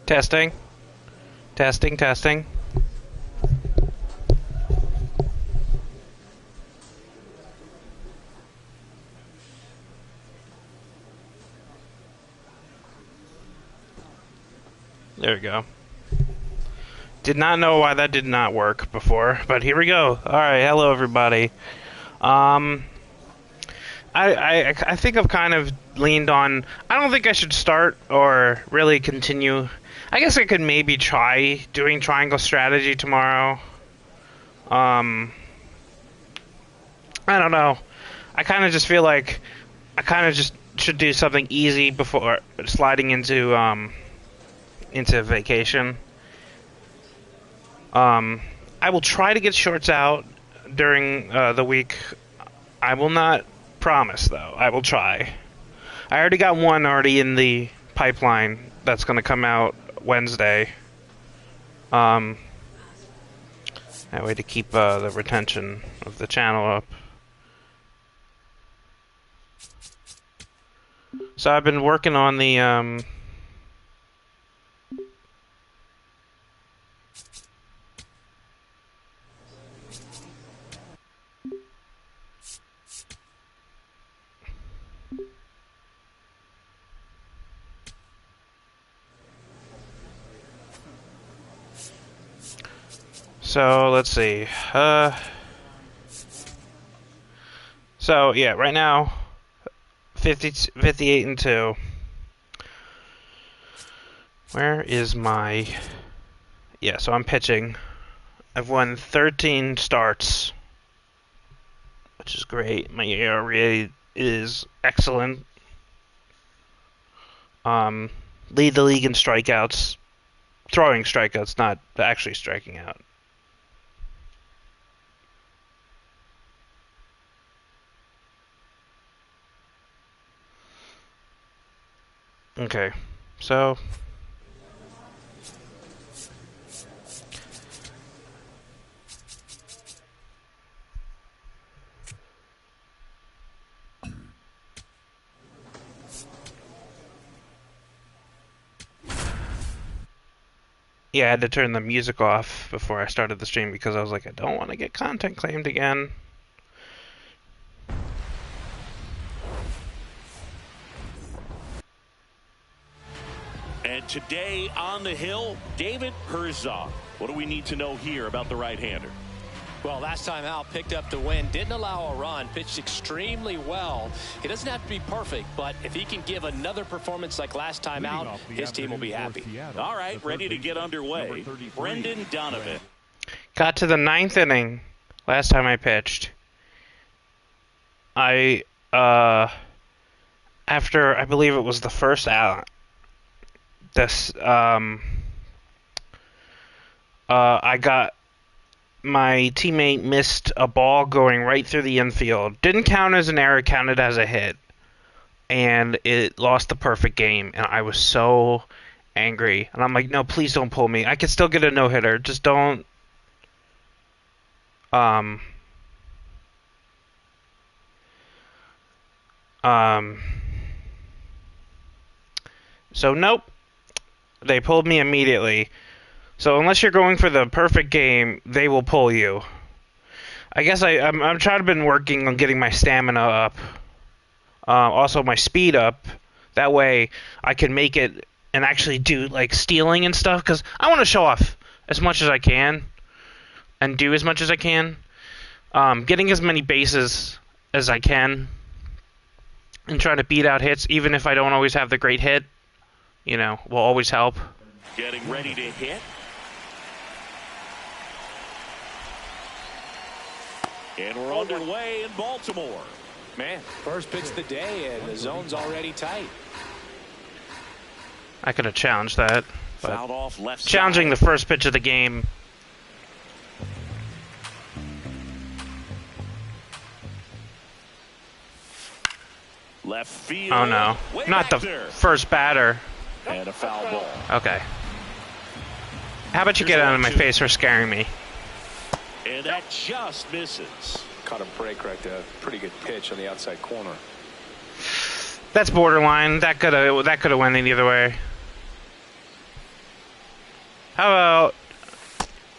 Testing. Testing, testing. There we go. Did not know why that did not work before, but here we go. Alright, hello everybody. I think I've kind of leaned on... I don't think I should start or really continue. I guess I could maybe try doing triangle strategy tomorrow. I don't know. I kind of just feel like I kind of just should do something easy before sliding into vacation. I will try to get shorts out during the week. I will not promise, though. I will try. I already got one already in the pipeline that's going to come out Wednesday. That way to keep the retention of the channel up. So I've been working on the so let's see. So yeah, right now 58 and 2. Where is my... Yeah, so I'm pitching. I've won 13 starts, which is great. My ERA is excellent. Lead the league in strikeouts. Throwing strikeouts, not actually striking out. Okay, so... Yeah, I had to turn the music off before I started the stream because I was like, I don't want to get content claimed again. And today on the hill, David Herzog. What do we need to know here about the right-hander? Well, last time out, picked up the win, didn't allow a run, pitched extremely well. He doesn't have to be perfect, but if he can give another performance like last time out, his team will be happy. All right, ready to get underway. Brendan Donovan. Got to the 9th inning last time I pitched. After, I believe it was the first out, I got... My teammate missed a ball going right through the infield. Didn't count as an error, counted as a hit. And it lost the perfect game. And I was so angry. And I'm like, no, please don't pull me. I can still get a no-hitter. Just don't... So, nope. They pulled me immediately. So unless you're going for the perfect game, they will pull you. I guess I'm trying to been working on getting my stamina up, also my speed up. That way I can make it and actually do like stealing and stuff because I want to show off as much as I can and do as much as I can. Getting as many bases as I can and trying to beat out hits, even if I don't always have the great hit, you know, will always help. Getting ready to hit. And we're underway in Baltimore. Man, first pitch of the day, and the zone's already tight. I could have challenged that. Fouled off left challenging side. The first pitch of the game. Left field. Oh no. Not the first batter. And a foul ball. Okay. How about you get out of my face for scaring me? And that just misses. Caught a break right there. Pretty good pitch on the outside corner. That's borderline. That could have went either way. How about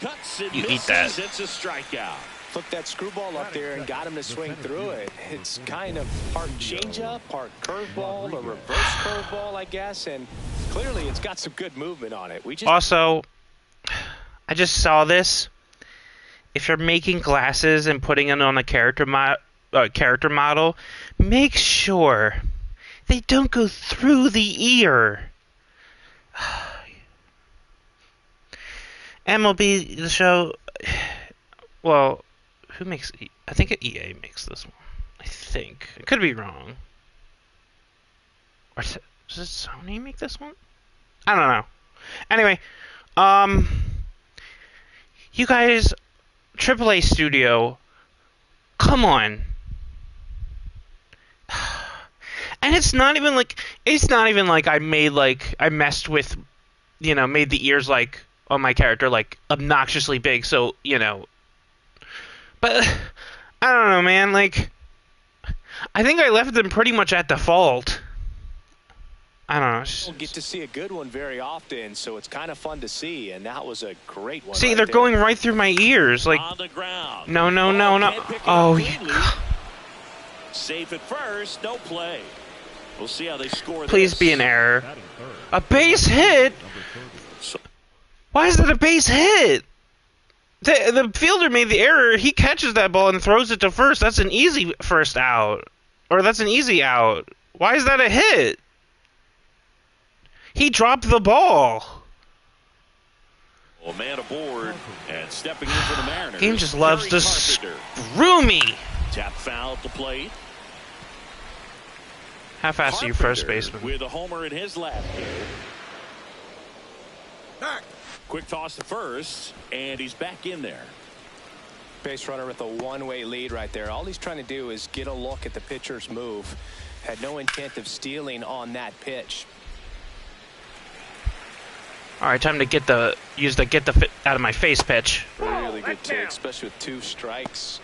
Cuts and you eat misses. that? It's a strikeout. Flipped that screwball up there and got him to swing through it. It's kind of part changeup, part curveball, a reverse curveball, I guess, and clearly it's got some good movement on it. Also, I just saw this. If you're making glasses and putting it on a character model, make sure they don't go through the ear. MLB The Show. Well, who makes? I think EA makes this one. I think I could be wrong. Or does Sony make this one? I don't know. Anyway, you guys, AAA studio, come on. And it's not even like I messed with, made the ears like on my character like obnoxiously big, so but I don't know, man, like I think I left them pretty much at default. I don't know. Don't get to see a good one very often, so it's kind of fun to see, and that was a great one. See, they're going right through my ears, like On the ground. no. Oh, Safe at first, no play. We'll see how they score. Please this. be an error. A base hit? Why is it a base hit? The fielder made the error. He catches that ball and throws it to first. That's an easy first out. Or that's an easy out. Why is that a hit? He dropped the ball. Well, man aboard and stepping in for the Mariners. Game just loves Gary to screw me. Tap foul at the plate. How fast are you, first baseman? With a homer in his lap here. Quick toss to first, and he's back in there. Base runner with a one-way lead right there. All he's trying to do is get a look at the pitcher's move. Had no intent of stealing on that pitch. All right, time to get the fit out of my face pitch. Really good take, especially with 2 strikes.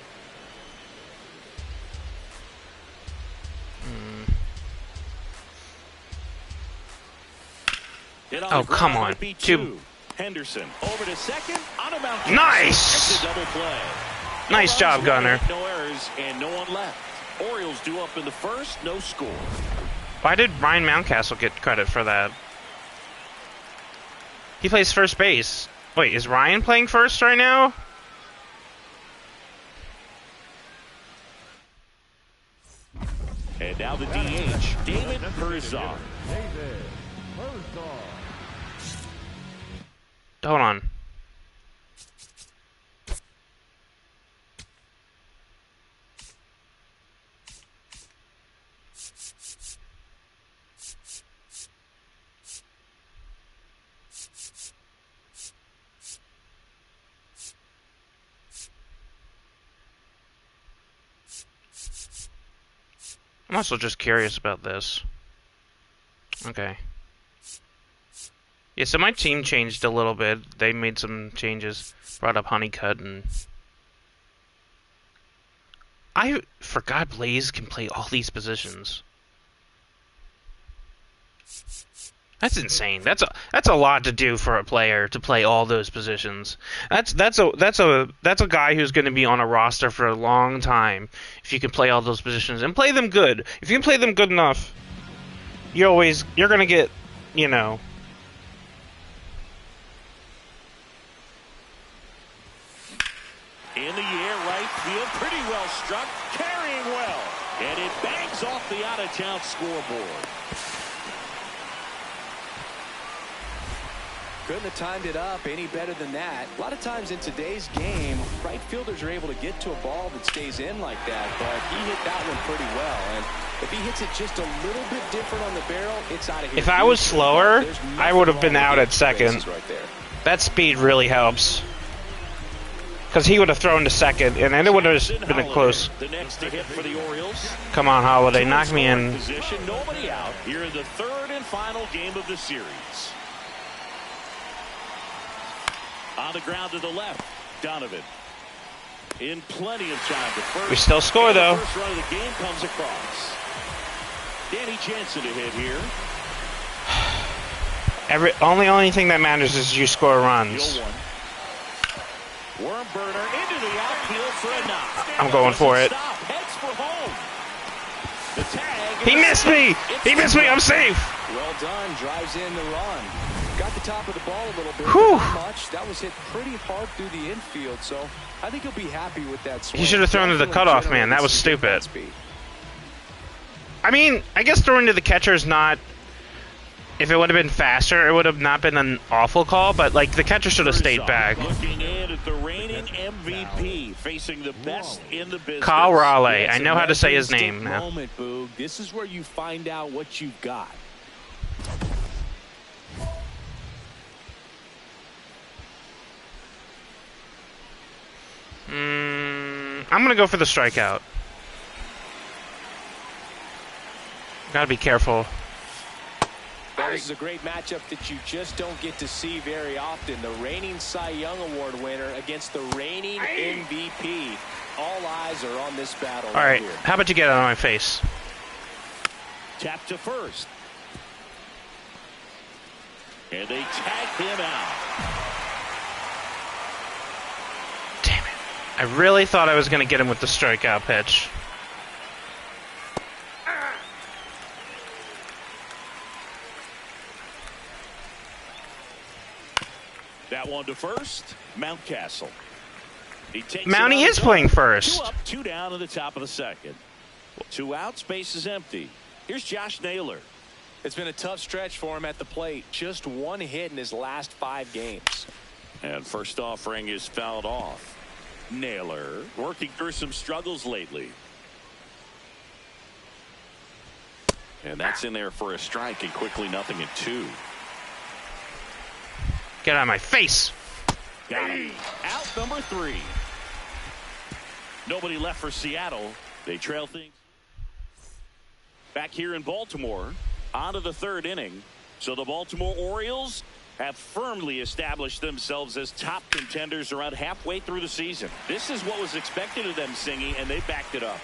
Oh, come on. 2. Henderson over to second on a mound. Nice. That's a double play. Nice job, Gunner. No errors and no one left. Orioles due up in the first, no score. Why did Ryan Mountcastle get credit for that? He plays first base. Wait, is Ryan playing first right now? And now the DH, David Herzog. Hold on. I'm also just curious about this. Okay. Yeah, so my team changed a little bit. They made some changes. Brought up Honeycutt and... I forgot Blaze can play all these positions. That's insane. That's a lot to do for a player to play all those positions. That's a guy who's going to be on a roster for a long time if you can play all those positions and play them good. If you can play them good enough, you're going to get, In the air, right field, pretty well struck, carrying well, and it bangs off the out-of-town scoreboard. Couldn't have timed it up any better than that. A lot of times in today's game, right fielders are able to get to a ball that stays in like that, but he hit that one pretty well. And if he hits it just a little bit different on the barrel, it's out of here. If I was slower, I would have been out at second. Right there. That speed really helps. Because he would have thrown to second, and then it would have been a close. The next to hit for the Orioles. Come on, Holiday, knock me in. Position, nobody out here in the third and final game of the series. On the ground to the left, Donovan. In plenty of time to first. We still score, though. The first run of the game comes across. Danny Jansen to hit here. Only thing that matters is you score runs. Worm burner into the outfield for a knock. I'm going for it. Heads for home. The tag. He missed me. He missed me. I'm safe. Well done. Drives in the run. Got the top of the ball a little bit. Whew. Not much. That was hit pretty hard through the infield, so I think he'll be happy with that swing. He should have thrown to the cutoff man. That was stupid. I mean, I guess throwing to the catcher is not... If it would have been faster, it would have not been an awful call, but, like, the catcher should have stayed back. Looking in at the reigning MVP, facing the best in the business. Kyle Raleigh. I know how to say his name now. Moment, Boog. This is where you find out what you've got. I'm going to go for the strikeout. Got to be careful. This is a great matchup that you just don't get to see very often. The reigning Cy Young Award winner against the reigning MVP. All eyes are on this battle. All right, how about you get out of my face? Tap to first. And they tag him out. Damn it. I really thought I was going to get him with the strikeout pitch. That one to first, Mountcastle. Mountie is playing first. 2 up, 2 down in the top of the second. 2 outs, base is empty. Here's Josh Naylor. It's been a tough stretch for him at the plate. Just 1 hit in his last 5 games. And first offering is fouled off. Naylor working through some struggles lately. And that's in there for a strike, and quickly 0-2. Get out of my face. Got him. Out number 3. Nobody left for Seattle. They trail things. Back here in Baltimore, on to the 3rd inning. So the Baltimore Orioles have firmly established themselves as top contenders around halfway through the season. This is what was expected of them, Singy, and they backed it up.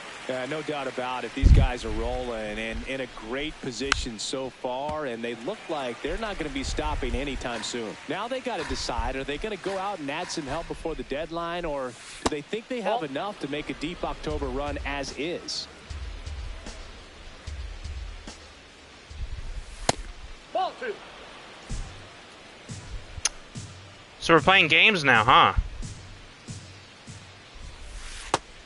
No doubt about it. These guys are rolling and in a great position so far, and they look like they're not going to be stopping anytime soon. Now they got to decide, are they going to go out and add some help before the deadline, or do they think they have enough to make a deep October run as is? Ball 2. So we're playing games now, huh?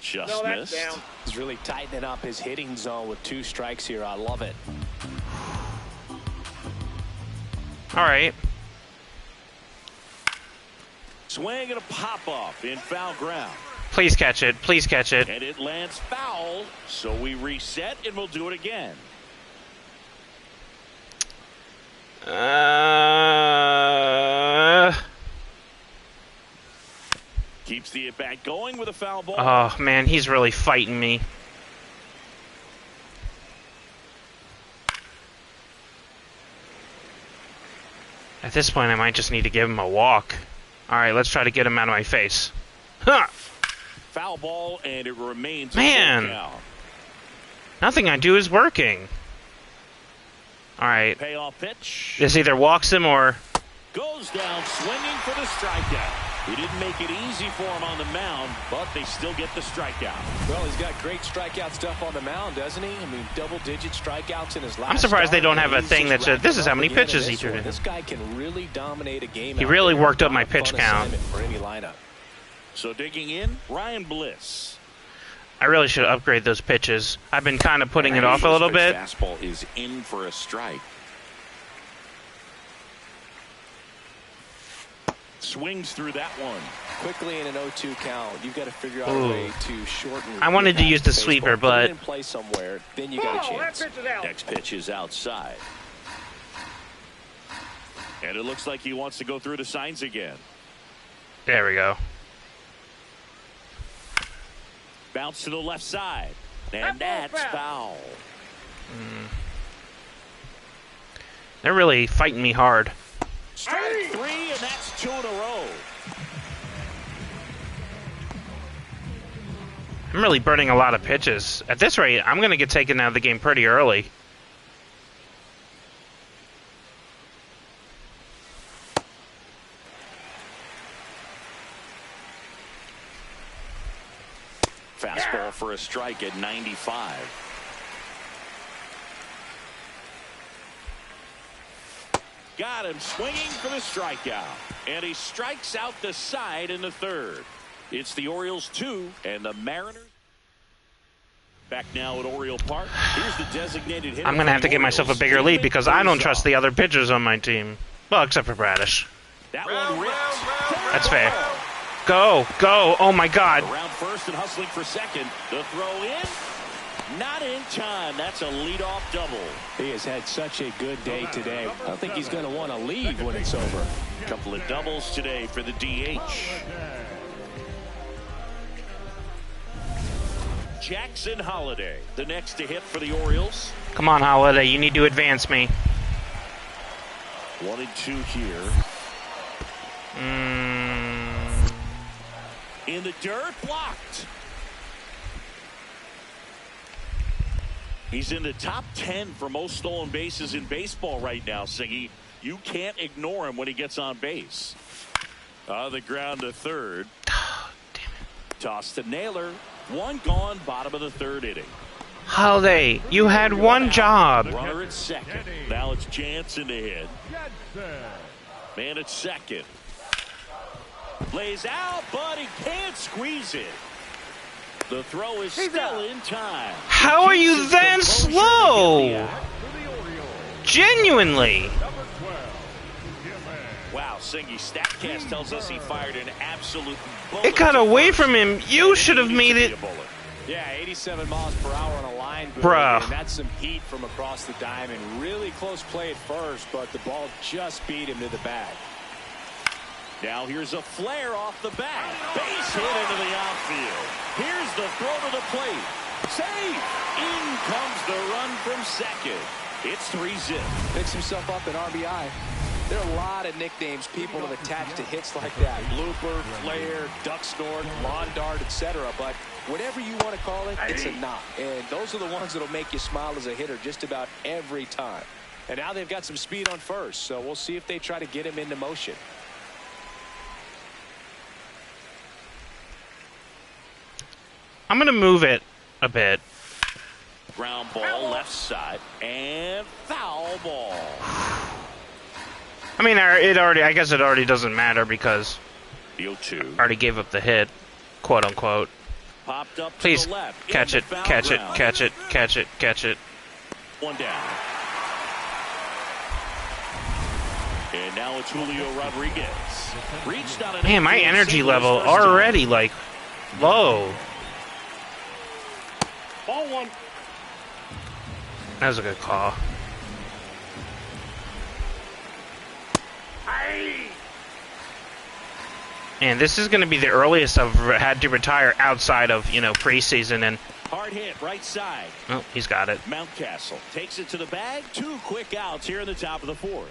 Just missed. Down. He's really tightening up his hitting zone with 2 strikes here. I love it. All right. Swing and a pop-off in foul ground. Please catch it. Please catch it. And it lands foul, so we reset and we'll do it again. Keeps the at-bat going with a foul ball. Oh, man, he's really fighting me. At this point, I might just need to give him a walk. All right, let's try to get him out of my face. Huh! Foul ball, and it remains Man. a full count. Nothing I do is working. All right. Payoff pitch. This either walks him or... Goes down swinging for the strikeout. He didn't make it easy for him on the mound, but they still get the strikeout. Well, he's got great strikeout stuff on the mound, doesn't he? I mean, double-digit strikeouts in his last I'm surprised they don't have a start. thing that said, this is how many pitches he threw. This guy can really dominate a game. He out really there. worked up my Not a fun pitch count. assignment for any lineup. So digging in, Ryan Bliss. I really should upgrade those pitches. I've been kind of putting it off a little bit. Fastball is in for a strike. Swings through that one. Quickly in an 0-2 count, you've got to figure out a way to shorten. I wanted to your use the baseball. sweeper, Put it but... in play somewhere, then you got a chance. That pitch is out. Next pitch is outside. And it looks like he wants to go through the signs again. There we go. Bounce to the left side. And That ball's that's foul. They're really fighting me hard. Strike 3, and that's 2 in a row. I'm really burning a lot of pitches. At this rate, I'm going to get taken out of the game pretty early. for a strike at 95. Got him swinging for the strikeout. And he strikes out the side in the third. It's the Orioles 2 and the Mariners. Back now at Oriole Park. Here's the designated hitter. I'm going to have to give myself a bigger lead because I don't trust the other pitchers on my team. Well, except for Bradish. That one ripped. That's fair. Go, go. Oh, my God. Around first and hustling for second. The throw in. Not in time. That's a leadoff double. He has had such a good day today. I don't think he's going to want to leave when it's over. A couple of doubles today for the DH. Jackson Holiday, the next to hit for the Orioles. Come on, Holiday. You need to advance me. 1-2 here. In the dirt, blocked. He's in the top 10 for most stolen bases in baseball right now, Siggy. You can't ignore him when he gets on base. The ground to third. Damn it. Toss to Naylor. One gone, bottom of the third inning. Holiday, you had one job. Runner at second. Now it's Jansen to hit. Man at second. Lays out, but he can't squeeze it. The throw is still in time. How are you that slow? Genuinely. Wow, Singy, StatCast tells us he fired an absolute bullet. It got away from him. You should have made it. Yeah, 87 miles per hour on a line. Bruh. And that's some heat from across the diamond. Really close play at first, but the ball just beat him to the bag. Now here's a flare off the bat. Base hit into the outfield. Here's the throw to the plate. Safe. In comes the run from second. It's 3-zip. Picks himself up an RBI. There are a lot of nicknames people have attached to hits like that. Blooper, flare, duck snort, lawn dart, etc. But whatever you want to call it, it's a knock. And those are the ones that'll make you smile as a hitter just about every time. And now they've got some speed on first, so we'll see if they try to get him into motion. I'm going to move it a bit. Ground ball left side and foul ball. I mean, I guess it already doesn't matter because The 0-2. I already gave up the hit, quote unquote. Popped up to Please the left. catch it, catch it, catch it, catch it, catch it. One down. And now it's Julio Rodriguez. Reached on an Man, my energy level already like low. Ball one. That was a good call. And this is going to be the earliest I've had to retire outside of, preseason. And Hard hit, right side. oh, he's got it. Mountcastle takes it to the bag. 2 quick outs here in the top of the 4th.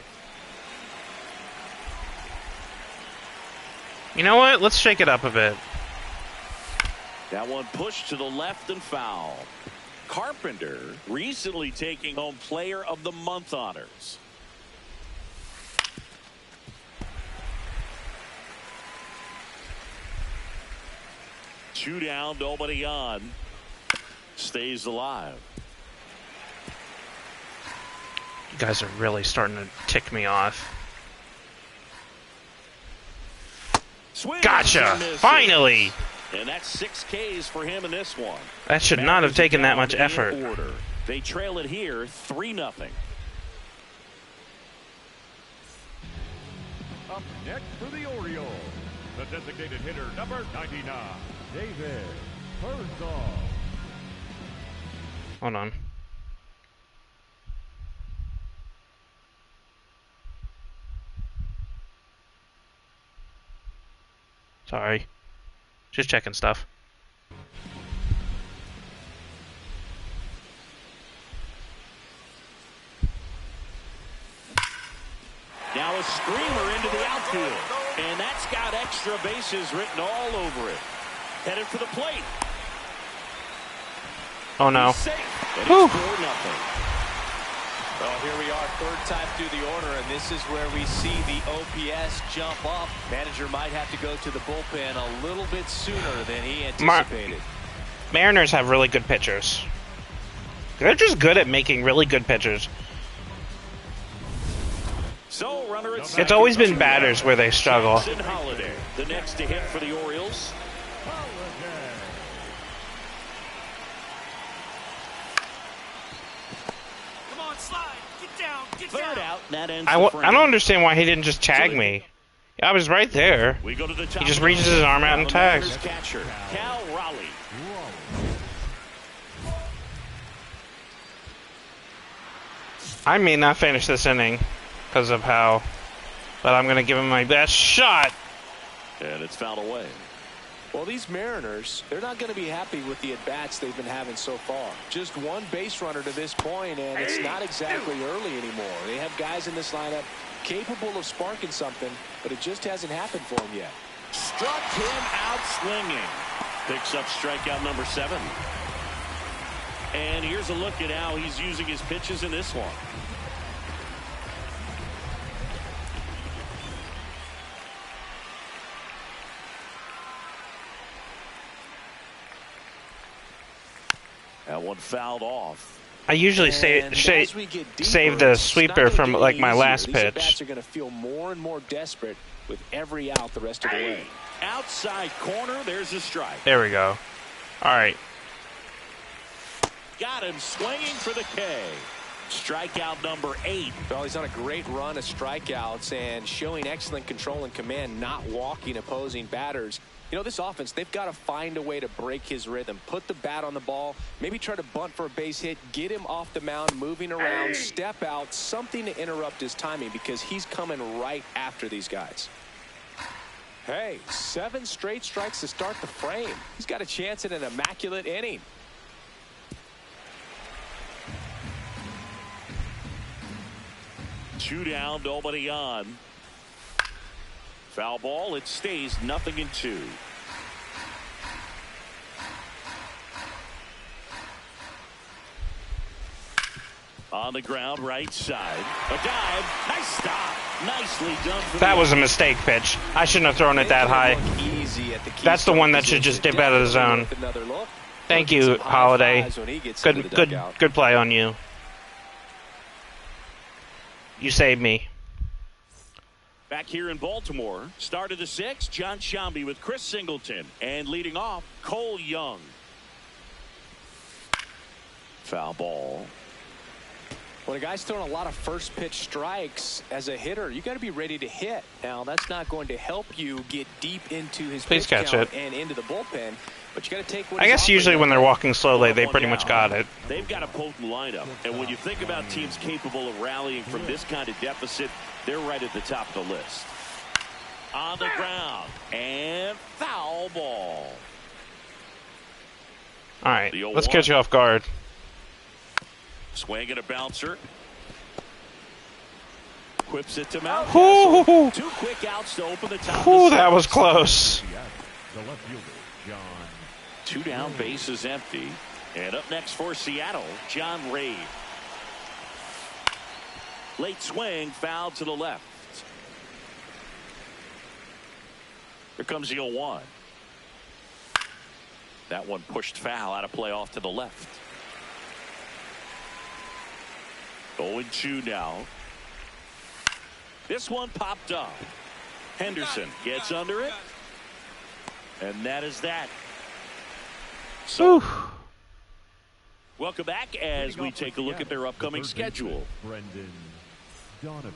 You know what? Let's shake it up a bit. That one pushed to the left and foul. Carpenter recently taking home Player of the Month honors. Two down, nobody on. Stays alive. You guys are really starting to tick me off. Swings Gotcha! and misses. Finally! And that's 6 Ks for him in this one. That should not have taken that much effort. Order. They trail it here 3-0. Up next for the Orioles, the designated hitter number 99, David Herzog. Hold on. Sorry. Just checking stuff. Now a screamer into the outfield. And that's got extra bases written all over it. Headed for the plate. Oh no. He's safe. And Whew. it's 4-0. Well, here we are, third time through the order, and this is where we see the OPS jump up. Manager might have to go to the bullpen a little bit sooner than he anticipated. Mariners have really good pitchers. They're just good at making really good pitchers. So, runner at It's second. always been batters where they struggle. Jackson Holiday, the next to hit for the Orioles. Come on, slide. Get down. Get Third down. out, and that ends I the don't frame. understand why he didn't just tag me. I was right there. We go to the top He just of the reaches his arm out Now and the tags. Mariners catcher, Cal Raleigh. I may not finish this inning because of how, but I'm going to give him my best shot. And it's fouled away. Well, these Mariners, they're not going to be happy with the at-bats they've been having so far. Just one base runner to this point, and it's not exactly early anymore. They have guys in this lineup capable of sparking something, but it just hasn't happened for them yet. Struck him out swinging. Picks up strikeout number 7. And here's a look at how he's using his pitches in this one. That one fouled off. I usually And as we get deeper, save the it's sweeper not from gonna like get my easier. last These pitch. at-bats are going to feel more and more desperate with every out the rest of the way. Outside corner, there's a strike. There we go. All right. Got him swinging for the K. Strikeout number 8. Well, he's on a great run of strikeouts and showing excellent control and command, not walking opposing batters. You know, this offense, they've got to find a way to break his rhythm, put the bat on the ball, maybe try to bunt for a base hit, get him off the mound, moving around, step out, something to interrupt his timing because he's coming right after these guys. Hey, 7 straight strikes to start the frame. He's got a chance at an immaculate inning. Two down, nobody on. Foul ball, it stays 0-2. On the ground, right side. A dive. Nice stop. Nicely done. That was a mistake pitch. I shouldn't have thrown it that high. That's the one that should just dip out of the zone. Thank you, Holiday. Good play on you. You saved me. Back here in Baltimore, start of the 6th, John Sciambi with Chris Singleton. And leading off, Cole Young. Foul ball. When a guy's throwing a lot of first pitch strikes as a hitter, you got to be ready to hit. Now, that's not going to help you get deep into his Please pitch catch count it. and into the bullpen, but you got to take what I he's guess offering usually you. when they're walking slowly, they pretty much got it. They've got a potent lineup, and when you think about teams capable of rallying from this kind of deficit, they're right at the top of the list. On the ground, and foul ball. All right, The let's 0-1. catch you off guard. Swing and a bouncer. Whips it to Mountcastle. Ooh, 2 quick outs to open the top. ooh, of the that was 7th. close. The left fielder, John. 2 down, bases empty. And up next for Seattle, John Ray. Late swing, foul to the left. Here comes the 0-1. That one pushed foul out of play off to the left. 0-2 now. This one popped up. Henderson gets under it. And that is that. So, Ooh. welcome back as we take a look at their upcoming schedule. Brendan Donovan.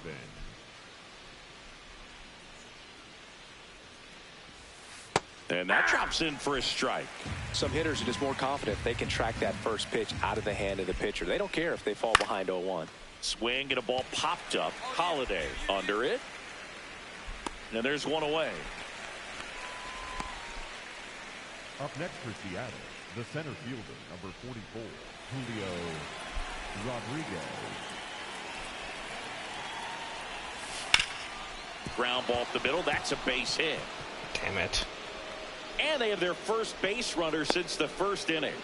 And that drops in for a strike. Some hitters are just more confident they can track that first pitch out of the hand of the pitcher. They don't care if they fall behind 0-1. Swing and a ball popped up. Holiday under it. And there's one away. Up next for Seattle, the center fielder, number 44, Julio Rodriguez. Ground ball up the middle. That's a base hit. Damn it. And they have their first base runner since the first inning.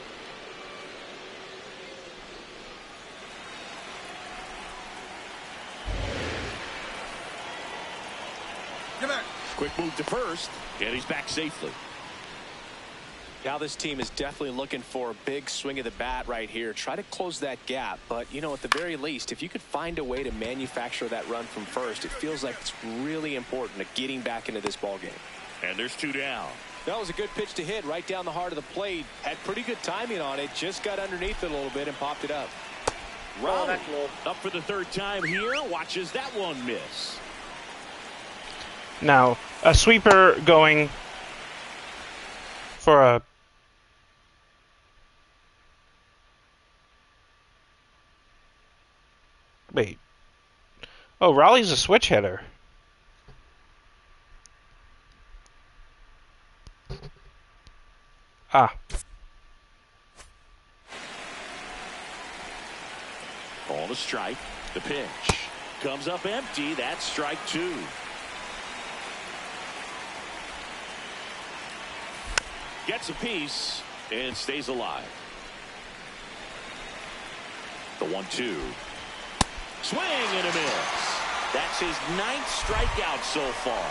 Quick move to first, and he's back safely. Now this team is definitely looking for a big swing of the bat right here. Try to close that gap. But, you know, at the very least, if you could find a way to manufacture that run from first, it feels like it's really important to getting back into this ball game. And there's 2 down. That was a good pitch to hit right down the heart of the plate. Had pretty good timing on it. Just got underneath it a little bit and popped it up. Raleigh up for the 3rd time here. Watches that one miss. Now, a sweeper going for a... Wait. Oh, Raleigh's a switch hitter. Ah. Ball to strike. The pitch comes up empty. That's strike 2. Gets a piece and stays alive. The 1-2. Swing and a miss. That's his 9th strikeout so far.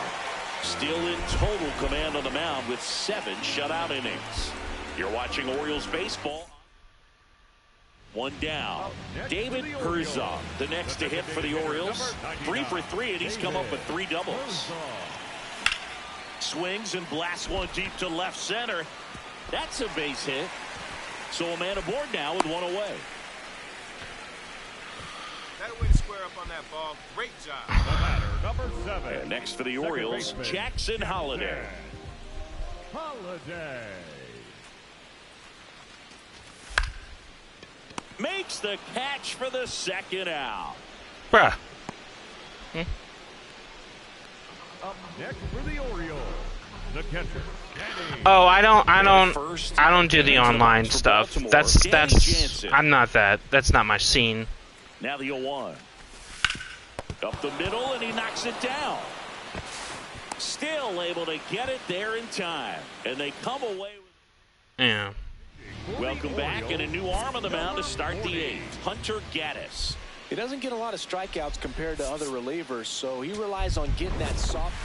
Still in total command on the mound with 7 shutout innings. You're watching Orioles baseball. 1 down. David Herzog, the next to hit for the Orioles. 3 for 3, and he's come up with 3 doubles. Swings and blasts one deep to left center. That's a base hit. So a man aboard now with 1 away. That way to square up on that ball. Great job. The batter, number 7. And next for the Second Orioles, baseman, Jackson Holliday. Holliday. Makes the catch for the 2nd out. Bruh. Up next for the Orioles, the catcher, Danny. Oh, I don't do the online stuff. That's I'm not that. That's not my scene. Now the 0-1. Up the middle, and he knocks it down. Still able to get it there in time. And they come away with... Yeah. Welcome back, and a new arm on the mound to start the 8th. Hunter Gaddis. He doesn't get a lot of strikeouts compared to other relievers, so he relies on getting that soft.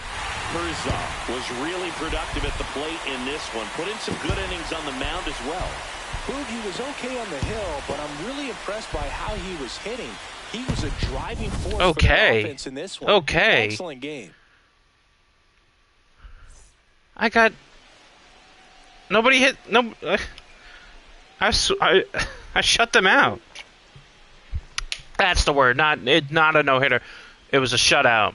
Herzog was really productive at the plate in this one. Put in some good innings on the mound as well. Boog, he was okay on the hill, but I'm really impressed by how he was hitting. He was a driving force for the offense in this one. Okay. Excellent game. I got... Nobody hit... No... I shut them out. That's the word. Not a no-hitter. It was a shutout.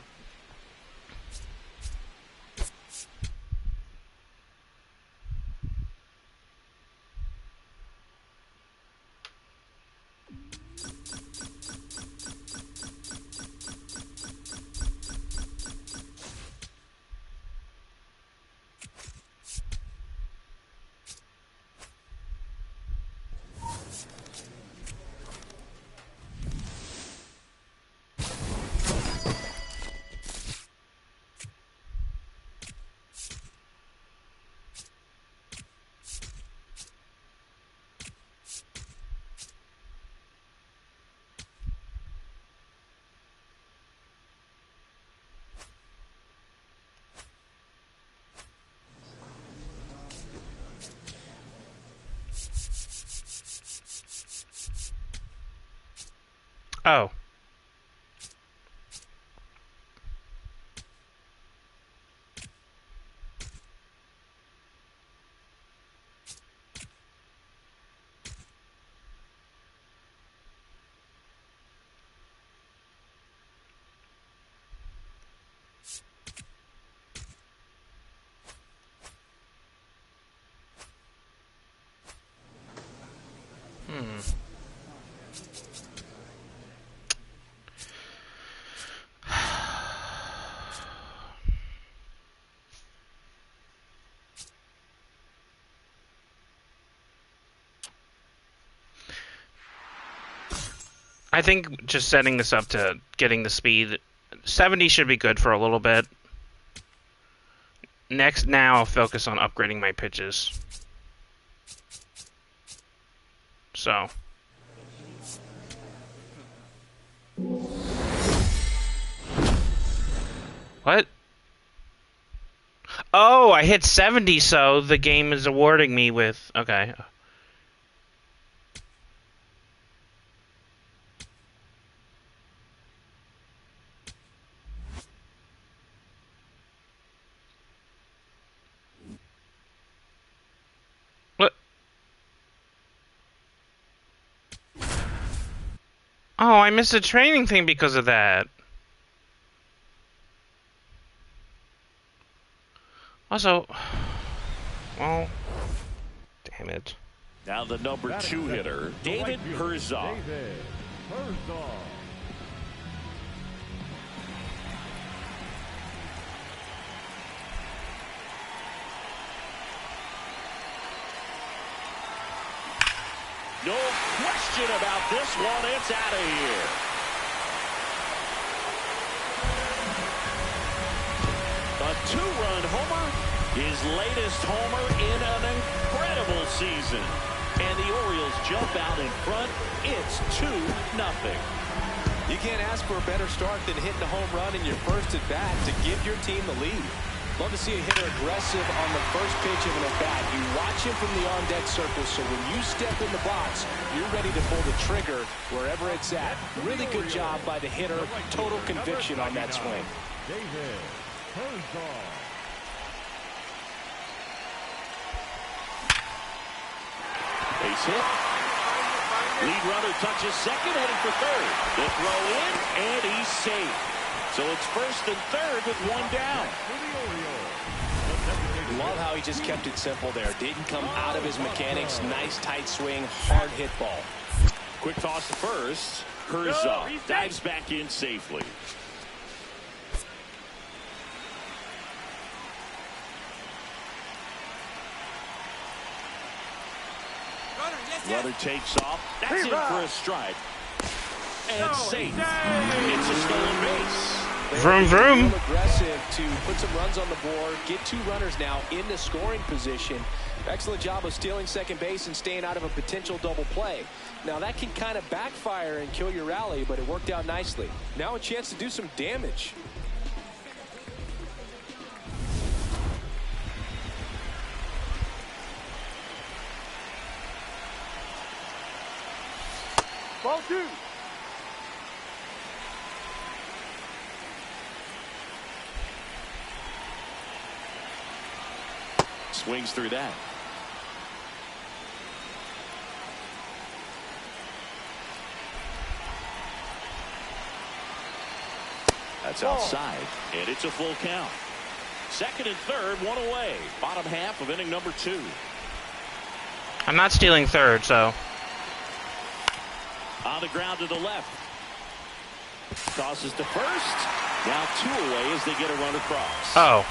Oh. I think just setting this up to getting the speed, 70 should be good for a little bit. Now I'll focus on upgrading my pitches. So. What? Oh, I hit 70, so the game is awarding me with... Okay. What? Oh, I missed a training thing because of that. Also... Well... Damn it. Now the number 2 hitter, David Herzog. No question about this one. It's out of here. A 2-run homer. His latest homer in an incredible season. And the Orioles jump out in front. It's 2-0. You can't ask for a better start than hitting a home run in your first at bat to give your team the lead. Love to see a hitter aggressive on the first pitch of an at-bat. You watch him from the on-deck circle, so when you step in the box, you're ready to pull the trigger wherever it's at. Really good job by the hitter. Total conviction on that swing. David Herzog. Base hit. Lead runner touches second, heading for third. The throw in, and he's safe. So it's first and third with one down. Love how he just kept it simple there. Didn't come out of his mechanics. Nice tight swing, hard hit ball. Quick toss to first. Herzog dives back in safely. Runner takes off. That's in for a strike. And safe. It's a stolen base. Vroom, vroom. Aggressive to put some runs on the board. Get 2 runners now in the scoring position. Excellent job of stealing second base and staying out of a potential double play. Now that can kind of backfire and kill your rally, but it worked out nicely. Now a chance to do some damage. Ball 2. Swings through that. That's outside, and it's a full count. Second and third, one away. Bottom half of inning number 2. I'm not stealing third, so... On the ground to the left. Tosses to first. Now 2 away as they get a run across. Oh.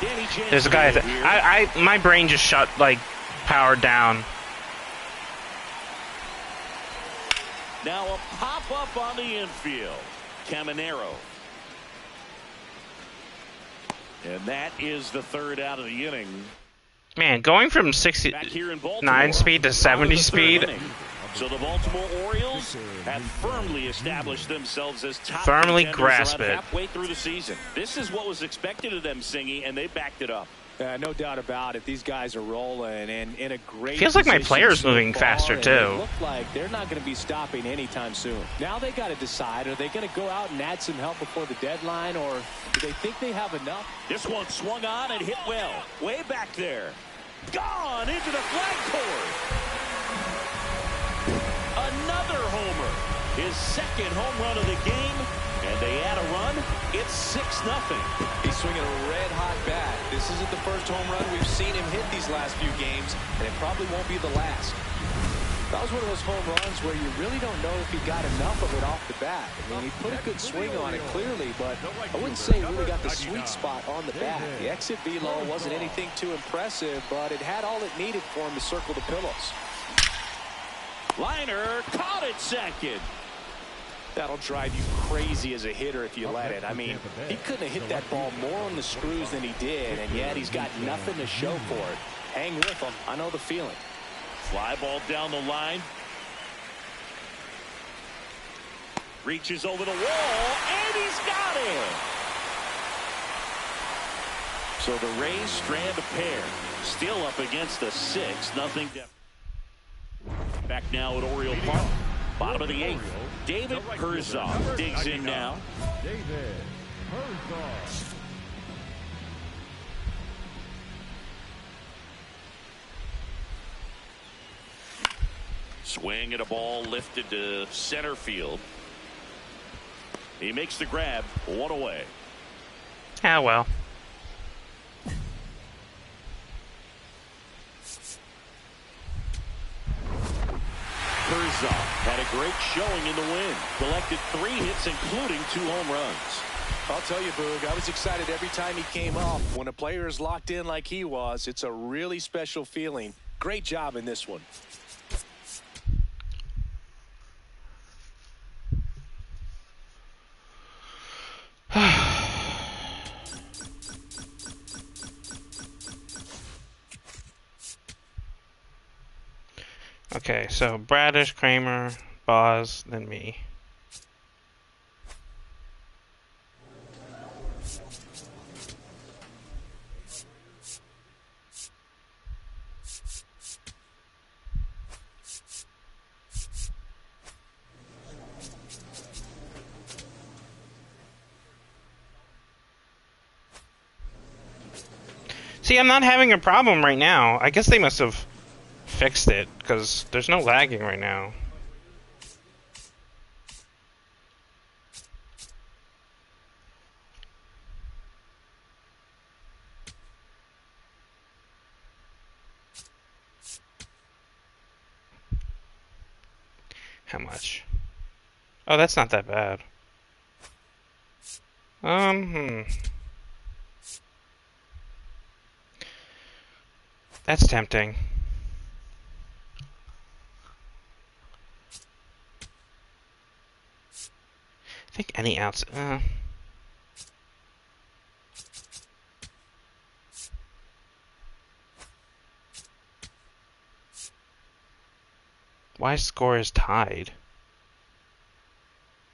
Danny Jansen There's a guy... here. My brain just shut, like, powered down. Now a pop-up on the infield. Caminero. And that is the third out of the inning. Man, going from 69 speed to 70 speed... So the Baltimore Orioles have firmly established themselves as top Firmly contenders grasp around it. halfway through the season. This is what was expected of them, Singy, and they backed it up. No doubt about it. These guys are rolling and in a great Feels like my position player's so moving far, faster, and too. They look like they're not going to be stopping anytime soon. Now they got to decide, are they going to go out and add some help before the deadline, or do they think they have enough? This one swung on and hit well. Way back there. Gone into the flagpole. Another homer. His second home run of the game. And they add a run. It's 6-0. He's swinging a red-hot bat. This isn't the first home run we've seen him hit these last few games, and it probably won't be the last. That was one of those home runs where you really don't know if he got enough of it off the bat. I mean, he put a good swing on it clearly, but I wouldn't say he really got the sweet spot on the bat. The exit velo wasn't anything too impressive, but it had all it needed for him to circle the pillows. Liner caught it second. That'll drive you crazy as a hitter if you let it. I mean, he couldn't have hit that ball more on the screws than he did, and yet he's got nothing to show for it. Hang with him. I know the feeling. Fly ball down the line. Reaches over the wall, and he's got it. So the Rays strand a pair. Still up against a 6-0 deficit. Back now at Oriole Park. Bottom of the 8th. David Herzog digs in now. David Herzog. Swing at a ball lifted to center field. He makes the grab. 1 away. Ah, well. Herzog had a great showing in the win. Collected 3 hits, including 2 home runs. I'll tell you, Boog, I was excited every time he came off. When a player is locked in like he was, it's a really special feeling. Great job in this one. Okay, so Bradish, Kramer, Boz, then me. See, I'm not having a problem right now. I guess they must have fixed it, because there's no lagging right now. How much? Oh, that's not that bad. That's tempting. I think any outs. Why score is tied?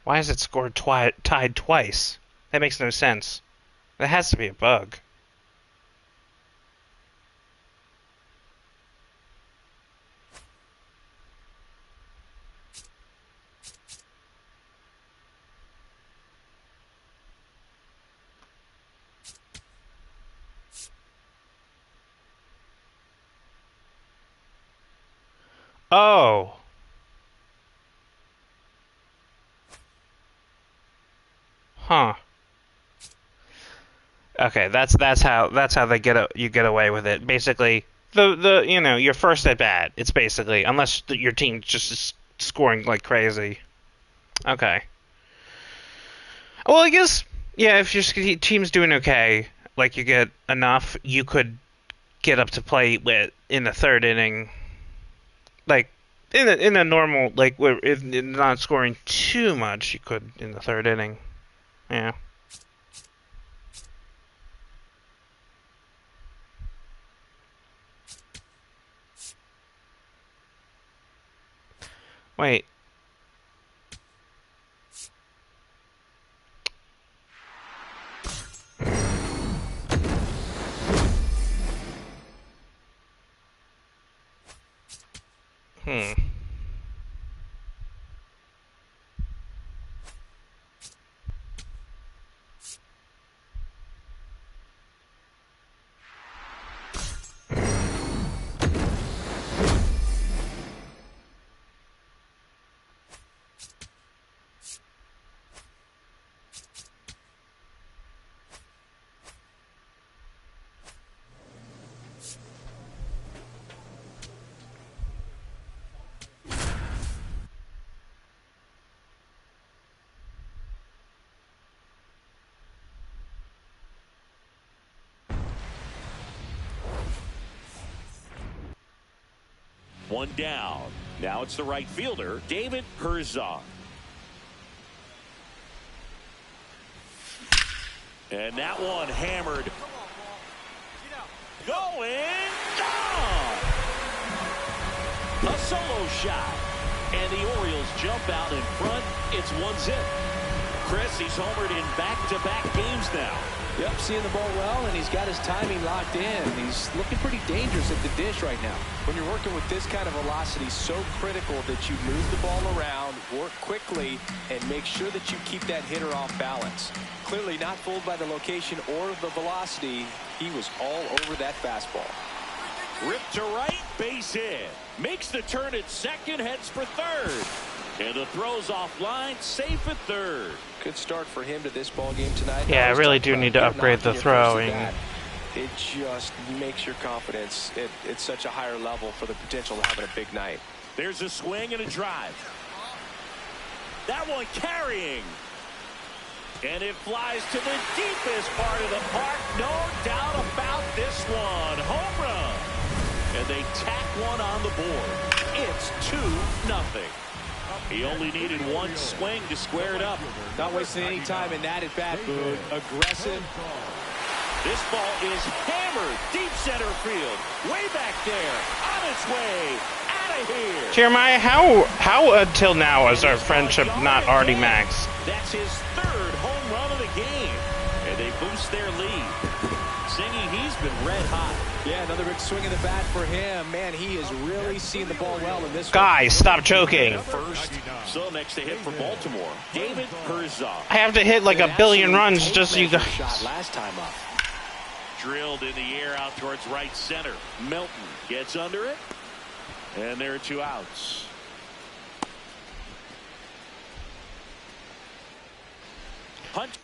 Why is it scored tied twice? That makes no sense. That has to be a bug. Oh. Huh. Okay, that's how they you get away with it. Basically, the you know, your first at bat, it's basically, unless your team just is scoring like crazy. Okay. Well, I guess, yeah, if your team's doing okay, like you get enough, you could get up to plate with in the 3rd inning. Like in a normal, like, where if not scoring too much, you could in the 3rd inning. Yeah. Wait. Hmm. One down. Now it's the right fielder, David Herzog. And that one hammered. Going down. A solo shot. And the Orioles jump out in front. It's 1-0. Chris, he's homered in back-to-back games now. Yep, seeing the ball well, and he's got his timing locked in. He's looking pretty dangerous at the dish right now. When you're working with this kind of velocity, so critical that you move the ball around, work quickly, and make sure that you keep that hitter off balance. Clearly not fooled by the location or the velocity. He was all over that fastball. Ripped to right, base hit. Makes the turn at second, heads for third. And the throw's offline, safe at third. Good start for him to this ball game tonight. Yeah, I really do need to upgrade the throwing. It just makes your confidence at such a higher level for the potential of having a big night. There's a swing and a drive. That one carrying. And it flies to the deepest part of the park. No doubt about this one. Home run. And they tack one on the board. It's 2-0. He only needed one swing to square it up. Not wasting any time in that at bat, Boone. Aggressive. This ball is hammered deep center field. Way back there. On its way. Out of here. Jeremiah, how until now is our friendship not already maxed? That's his third home run of the game. And they boost their lead. Singing, he's been red hot. Yeah, another big swing of the bat for him. Man, he is really seeing the ball well in this Guys, stop joking. First, so next to hit for Baltimore, David Herzog. I have to hit like a billion runs just so you guys. Shot last time up. Drilled in the air out towards right center. Milton gets under it. And there are 2 outs. Hunt.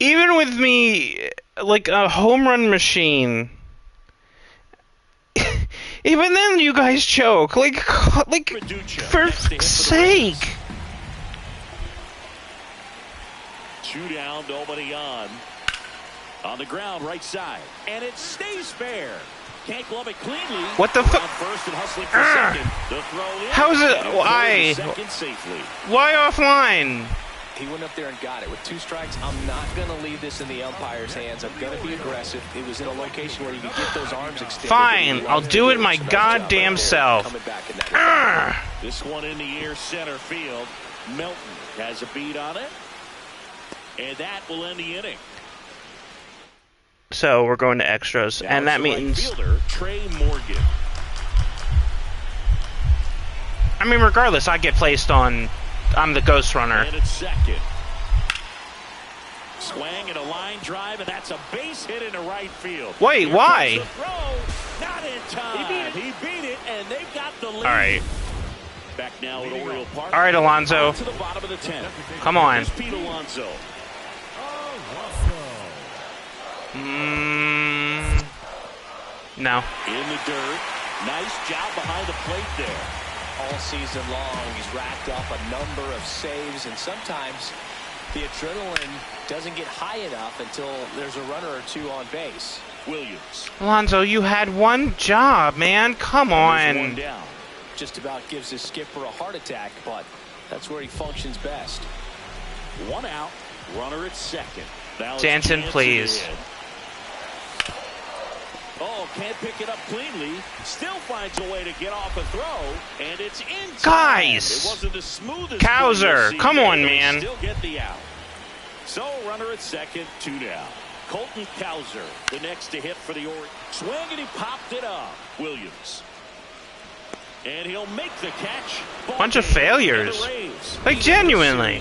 Even with me, like a home run machine, even then you guys choke. Like for fuck's sake. 2 down, nobody on. On the ground, right side. And it stays fair. Can't glove it cleanly. What the fuck? First and hustling for second. The throw in. How is it? Why? Second safely. Why offline? He went up there and got it. With 2 strikes, I'm not going to leave this in the umpire's hands. I'm going to be aggressive. It was in a location where you could get those arms extended. Fine, I'll do it my goddamn self. This one in the air center field. Milton has a beat on it. And that will end the inning. So we're going to extras, Now and that means fielder, Trey Morgan. I mean, regardless, I get placed on. I'm the ghost runner. And it's second. Swing and a line drive, and that's a base hit into right field. Wait, Here why? comes the throw. Not in time. He beat it, and they've got the lead. All right. Back now at Oriole Park. All right, Alonzo. To the bottom of the 10th. Come on. Here's Pete Alonso. No. In the dirt. Nice job behind the plate there. All season long, he's racked up a number of saves, and sometimes the adrenaline doesn't get high enough until there's a runner or 2 on base. Williams. Alonzo, you had one job, man. Come One on. down. Just about gives his skipper a heart attack, but that's where he functions best. 1 out. Runner at second. Now Jansen, please. Oh, can't pick it up cleanly. Still finds a way to get off a throw, and it's in time. Guys! It wasn't the smoothest. Kowser, come on, man. Still get the out. So runner at second, 2 down. Colton Kowser, the next to hit for the Orioles. Swing and he popped it up. Williams. And he'll make the catch. Bunch of failures. Like, genuinely.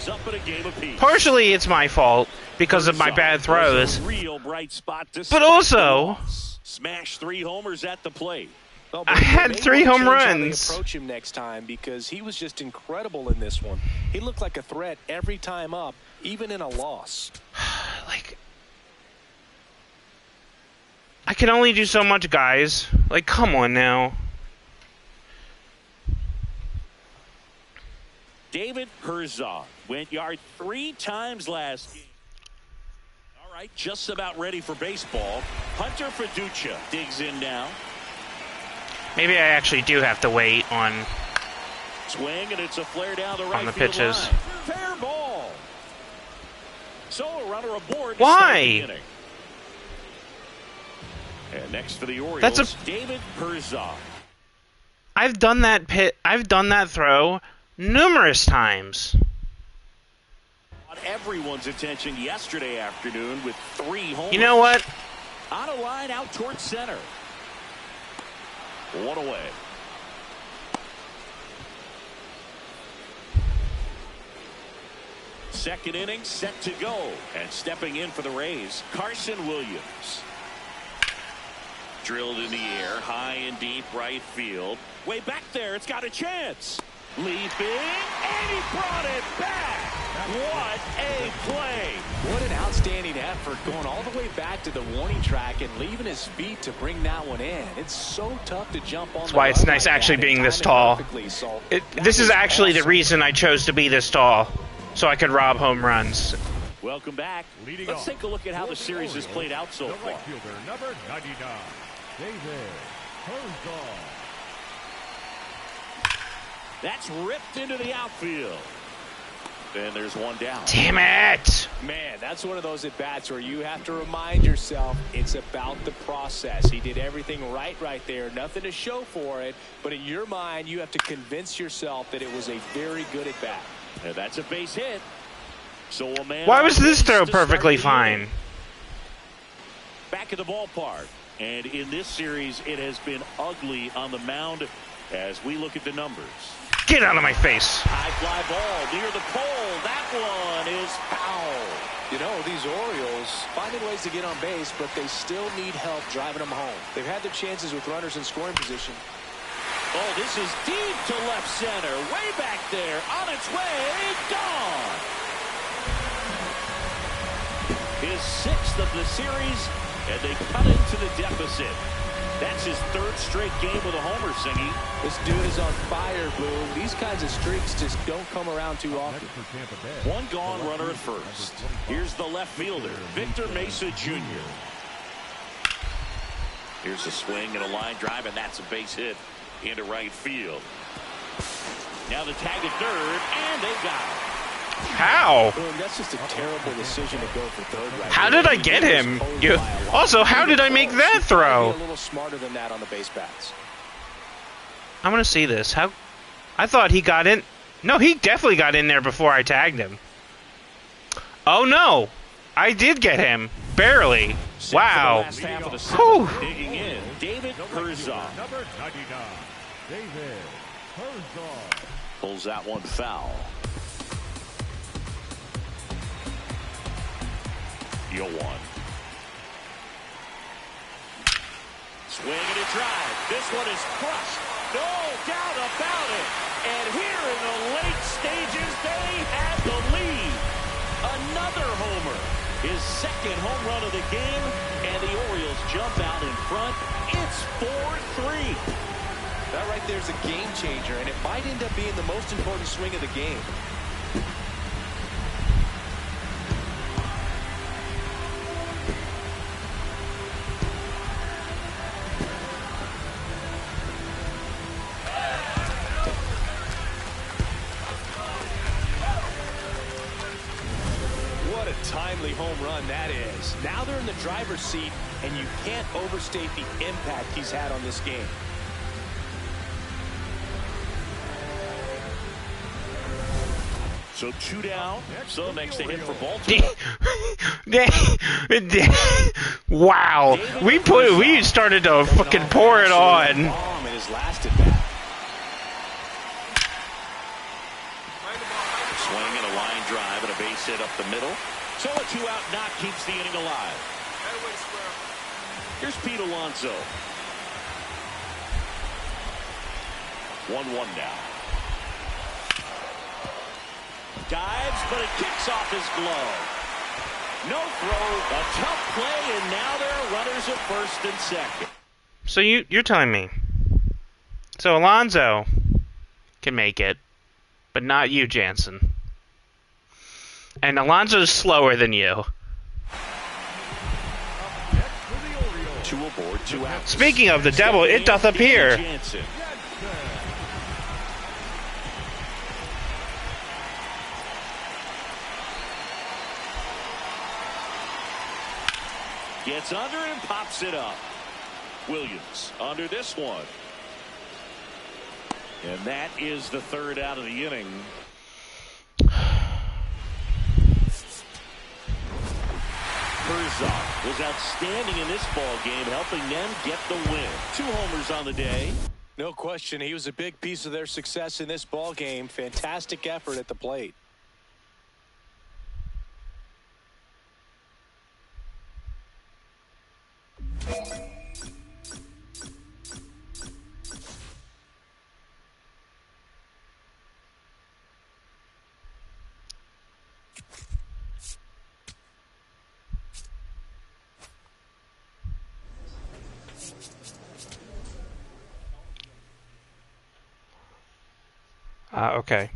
Partially it's my fault because of my bad throws. But also, smash 3 homers at the plate. Well, I had 3 home runs. Approach him next time because he was just incredible in this one. He looked like a threat every time up, even in a loss. Like, I can only do so much, guys. Like, come on now. David Herzog went yard 3 times last game. All right, just about ready for baseball. Hunter Fiducia digs in now. Maybe I actually do have to wait on Swing, and it's a flare down the right the field pitches. line. Fair ball. So a runner aboard. Why? And next for the Orioles, That's a David Herzog. I've done that throw numerous times. On everyone's attention yesterday afternoon with 3 homers. You know what? On a line out towards center. 1 away. Second inning set to go. And stepping in for the Rays, Carson Williams. Drilled in the air, high and deep right field. Way back there, it's got a chance. Leaping, and he brought it back. What a play. What an outstanding effort, going all the way back to the warning track and leaving his feet to bring that one in. It's so tough to jump on. That's why it's nice actually being this tall. This is actually the reason I chose to be this tall, so I could rob home runs. Welcome back. Let's take a look at how the series has played out so far. Right fielder, number 99, David Herzog. That's ripped into the outfield. And there's one down. Damn it! Man, that's one of those at-bats where you have to remind yourself it's about the process. He did everything right there. Nothing to show for it. But in your mind, you have to convince yourself that it was a very good at-bat. And that's a base hit. So a man. Why was this throw perfectly fine? Back at the ballpark. And in this series, it has been ugly on the mound as we look at the numbers. Get out of my face. High fly ball near the pole. That one is foul. You know, these Orioles finding ways to get on base, but they still need help driving them home. They've had their chances with runners in scoring position. Oh, this is deep to left center. Way back there. On its way. Gone. His 6th of the series, and they cut into the deficit. That's his 3rd straight game with a homer, Singy. This dude is on fire, Boom. These kinds of streaks just don't come around too often. One gone runner at first. Here's the left fielder, Victor Mesa Jr. Here's a swing and a line drive, and that's a base hit into right field. Now the tag at third, and they got it. How? Boom, that's just a terrible decision to go for third right How there. did I get him? Also, how did I make that Be throw? a little smarter than that on the base paths. I want to see this. How? I thought he got in. No, he definitely got in there before I tagged him. Oh no, I did get him barely. Wow. Last half of the Whew. 7th, digging in, David Herzog Number 99, David Herzog. pulls that one foul. You'll one. Swing and a drive. This one is crushed. No doubt about it. And here in the late stages, they have the lead. Another homer. His 2nd home run of the game. And the Orioles jump out in front. It's 4-3. That right there is a game changer, and it might end up being the most important swing of the game. What a timely home run that is. Now they're in the driver's seat, and you can't overstate the impact he's had on this game. So 2 down. So next to hit for Baltimore. Wow. We started to fucking pour it on. Bomb in his last at bat. Swing and a line drive and a base hit up the middle. So a 2-out knock keeps the inning alive. Here's Pete Alonso. 1-1 now. Dives, but it kicks off his glove. No throw, a tough play, and now there are runners at first and second. So you're telling me. So Alonso can make it, but not you, Jansen. And Alonso's slower than you. 2 aboard, 2 out. Speaking of the devil, it doth appear. Jansen. Gets under and pops it up. Williams under this one. And that is the third out of the inning. Herzog was outstanding in this ball game, helping them get the win. 2 homers on the day. No question, he was a big piece of their success in this ball game. Fantastic effort at the plate. Okay.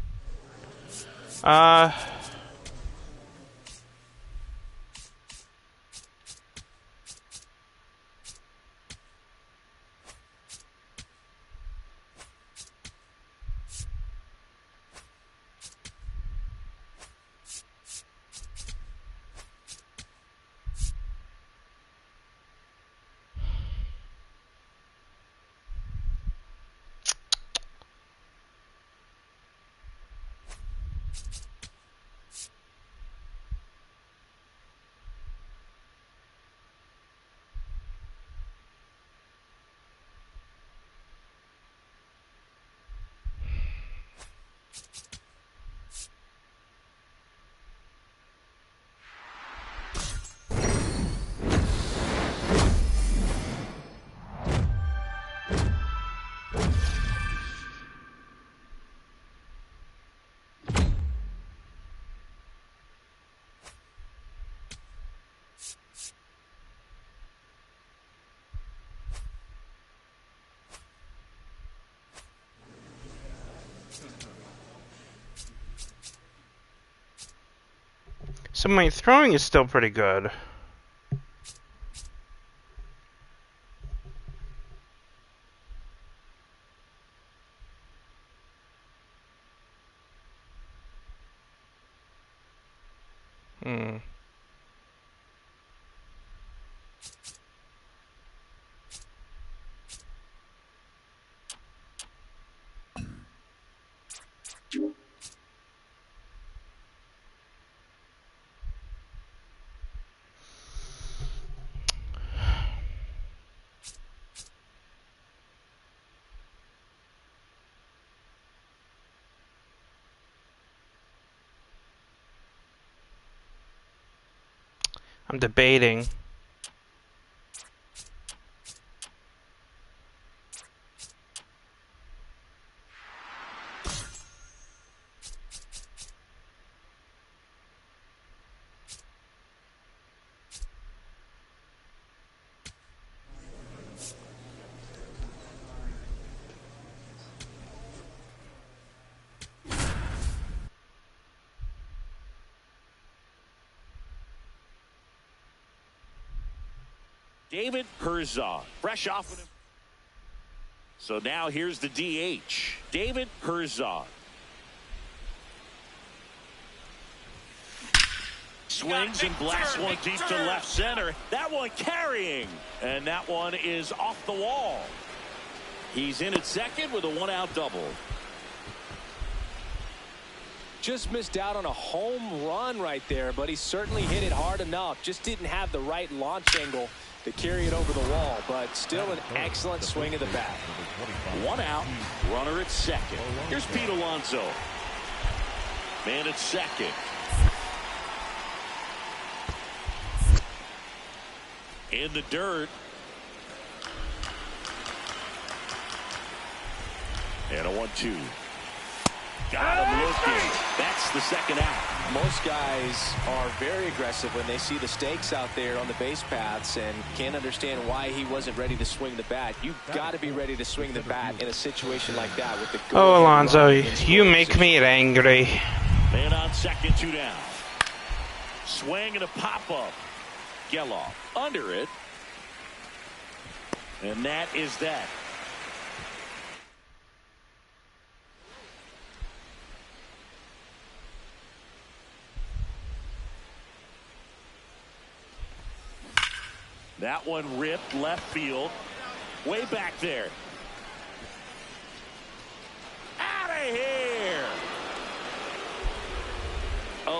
So my throwing is still pretty good. I'm debating. David Herzog, fresh off of him. So now here's the DH, David Herzog. Swings and blasts one deep to left center. That one carrying. And that one is off the wall. He's in at second with a 1-out double. Just missed out on a home run right there, but he certainly hit it hard enough. Just didn't have the right launch angle to carry it over the wall, but still an excellent swing of the bat. 1 out, runner at second. Here's Pete Alonso. Man at second. In the dirt. And a 1-2. Got him looking. That's the second out. Most guys are very aggressive when they see the stakes out there on the base paths and can't understand why he wasn't ready to swing the bat. You've got to be ready to swing the bat in a situation like that with the Oh, Alonso, you make me angry. Man on second, 2 down. Swing and a pop-up. Geloff under it. And that is that. That one ripped left field. Way back there.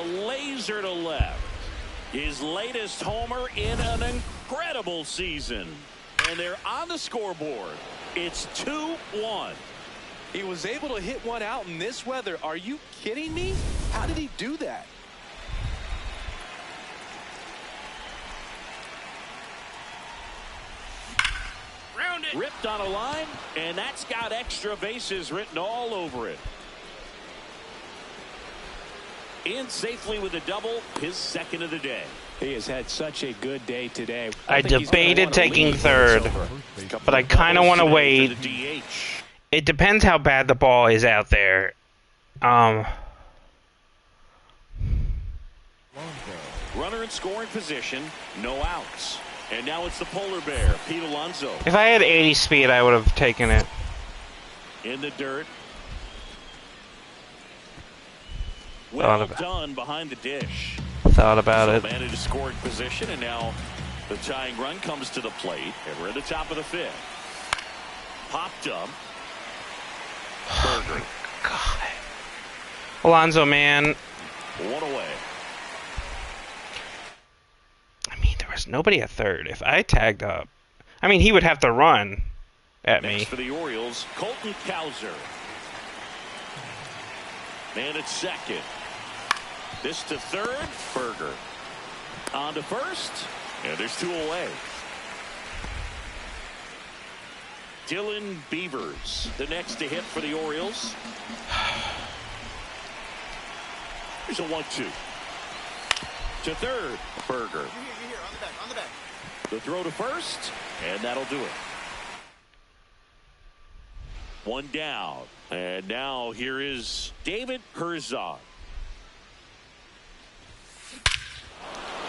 laser to left. His latest homer in an incredible season. And they're on the scoreboard. It's 2-1. He was able to hit one out in this weather. Are you kidding me? How did he do that? Ripped on a line, and that's got extra bases written all over it. In safely with a double, his second of the day. He has had such a good day today. I debated taking third, but I kind of want to wait. It depends how bad the ball is out there. Runner in scoring position, no outs. And now it's the polar bear, Pete Alonso. If I had 80 speed, I would have taken it. In the dirt. Well done behind the dish. Thought about it. Man in a scoring position, and now the tying run comes to the plate. And we're at the top of the fifth. Popped up. Berger. God. Alonso, man. One away. I mean, there was nobody at third. If I tagged up, I mean, he would have to run at me. Next for the Orioles, Colton Cowser. Man at second. This to third, Berger. On to first, and there's two away. Dylan Beavers, the next to hit for the Orioles. Here's a 1-2. To third, Berger. Here, on the back. The throw to first, and that'll do it. One down, and now here is David Herzog.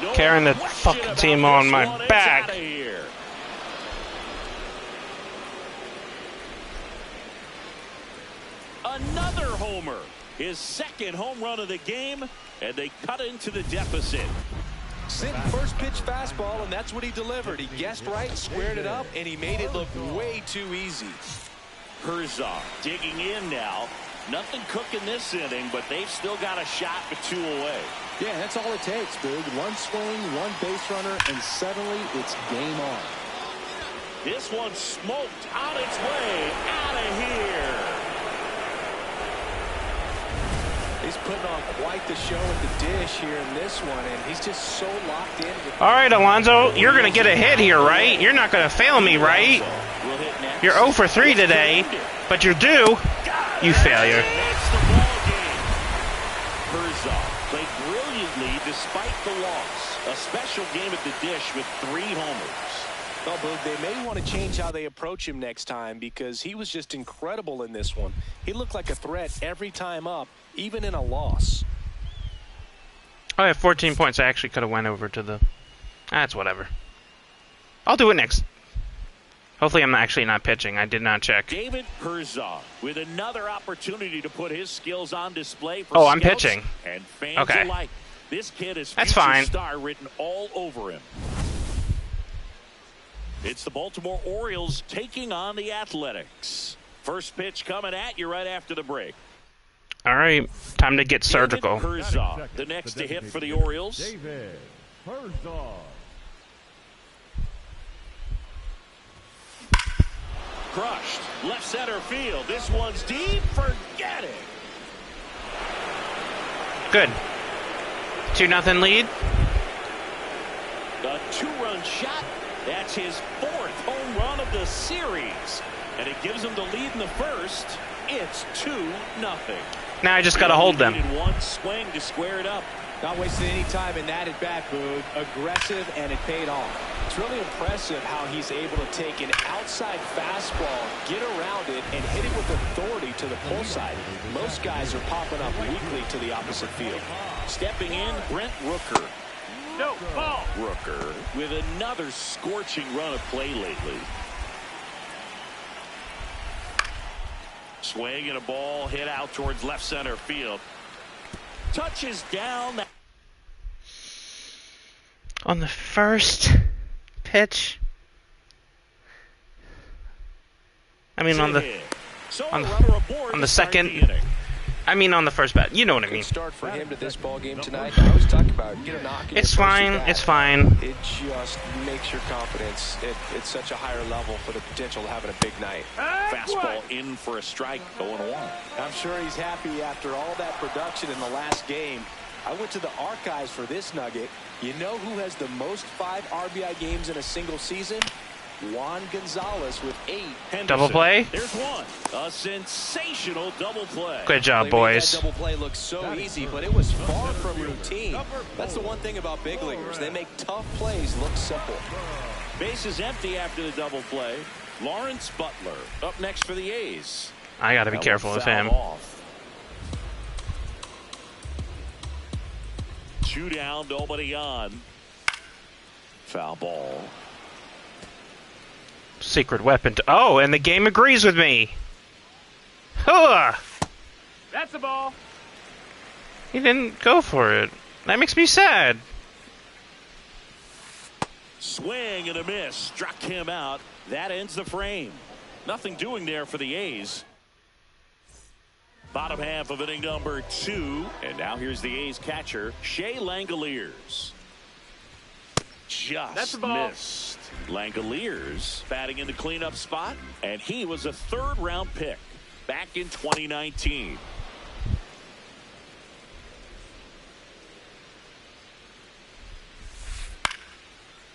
No Carrying the question fucking about team on this my one. It's back. outta here. Another homer. His second home run of the game, and they cut into the deficit. Sitting first pitch fastball, and that's what he delivered. He guessed right, squared it up, and he made it look way too easy. Herzog digging in now. Nothing cooking this inning, but they've still got a shot with two away. Yeah, that's all it takes, Boog. One swing, one base runner, and suddenly it's game on. This one smoked on its way out of here. He's putting on quite the show at the dish here in this one, and he's just so locked in. All right, Alonso, you're going to get a hit here, right? You're not going to fail me, right? You're 0 for 3 today, but you're due. You failure. That's the ball game. Herzog played brilliantly despite the loss. A special game at the dish with 3 homers. Well, Boog, they may want to change how they approach him next time because he was just incredible in this one. He looked like a threat every time up, even in a loss. Oh, I have 14 points. I actually could have went over to the... That's whatever. I'll do it next. Hopefully I'm actually not pitching. I did not check. David Herzog with another opportunity to put his skills on display for I'm scouts pitching. and fans Okay. alike. This kid is That's future fine. star written all over him. It's the Baltimore Orioles taking on the Athletics. First pitch coming at you right after the break. All right, time to get surgical. David Herzog, the next to hit for the Orioles. David Herzog. Crushed. Left center field. This one's deep. Forget it. Good. 2-0 lead. A 2-run shot. That's his 4th home run of the series. And it gives him the lead in the first. It's 2-0. Now I just got to hold them. Needed one swing to square it up. Not wasting any time in that at bat, Boog. Aggressive, and it paid off. It's really impressive how he's able to take an outside fastball, get around it, and hit it with authority to the pull side. Most guys are popping up weakly to the opposite field. Stepping in, Brent Rooker. No ball. Rooker with another scorching run of play lately. Swing and a ball hit out towards left center field. Touches down. On the first pitch. I mean, on the second. I mean, on the first bat. You know what I mean. Good start for him to this ball game tonight. I always talk about get a knock. It's fine. It's fine. It just makes your confidence at such a higher level for the potential of having a big night. Fastball in for a strike, 0-1. I'm sure he's happy after all that production in the last game. I went to the archives for this nugget. You know who has the most 5 RBI games in a single season? Juan Gonzalez with 8. Henderson. Double play? There's one. A sensational double play. Good job, They made boys. that double play look so easy, but it was far from routine. That's the one thing about big leaguers. They make tough plays look simple. Bases empty after the double play. Lawrence Butler up next for the A's. I got to be That careful one with fouled him. off. 2 down, nobody on. Foul ball. Secret weapon. Oh, and the game agrees with me. Huh. That's the ball. He didn't go for it. That makes me sad. Swing and a miss. Struck him out. That ends the frame. Nothing doing there for the A's. Bottom half of inning number 2. And now here's the A's catcher, Shea Langoliers. That's Just the ball. missed. Langoliers batting in the cleanup spot, and he was a 3rd-round pick back in 2019.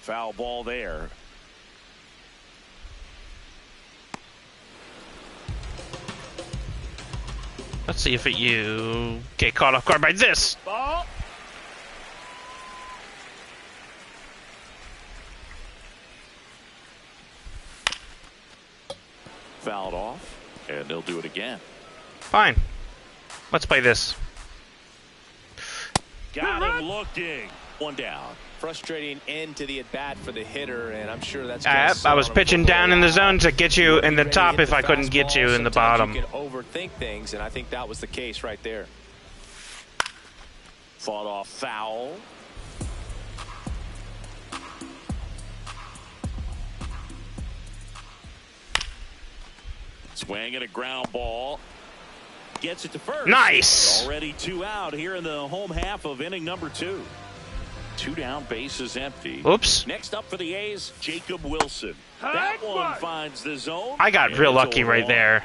Foul ball there. Let's see if you get caught off guard by this. Ball. Fouled off, and they'll do it again. Fine. Let's play this. Got him looking. 1 down. Frustrating end to the at-bat for the hitter, and I'm sure that's I was pitching down in the zone to get you in the top if I couldn't get you in the bottom. You can overthink things, and I think that was the case right there. Fought off foul. Swing and a ground ball. Gets it to first. Nice. Already 2 out here in the home half of inning number 2. 2 down, bases empty. Oops. Next up for the A's, Jacob Wilson. That one finds the zone. I got and real it's lucky right 0-1. there.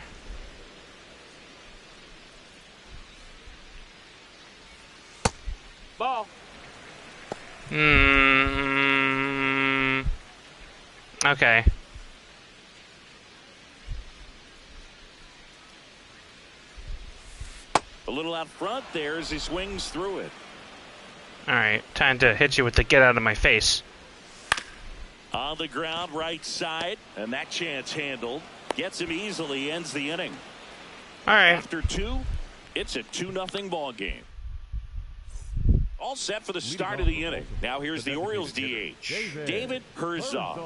Ball. Okay. A little out front there as he swings through it. Alright. Time to hit you with the get out of my face. On the ground, right side, and that chance handled. Gets him easily, ends the inning. Alright. After 2, it's a 2-0 ball game. All set for the start of the inning. Now here's the Orioles DH, David Herzog.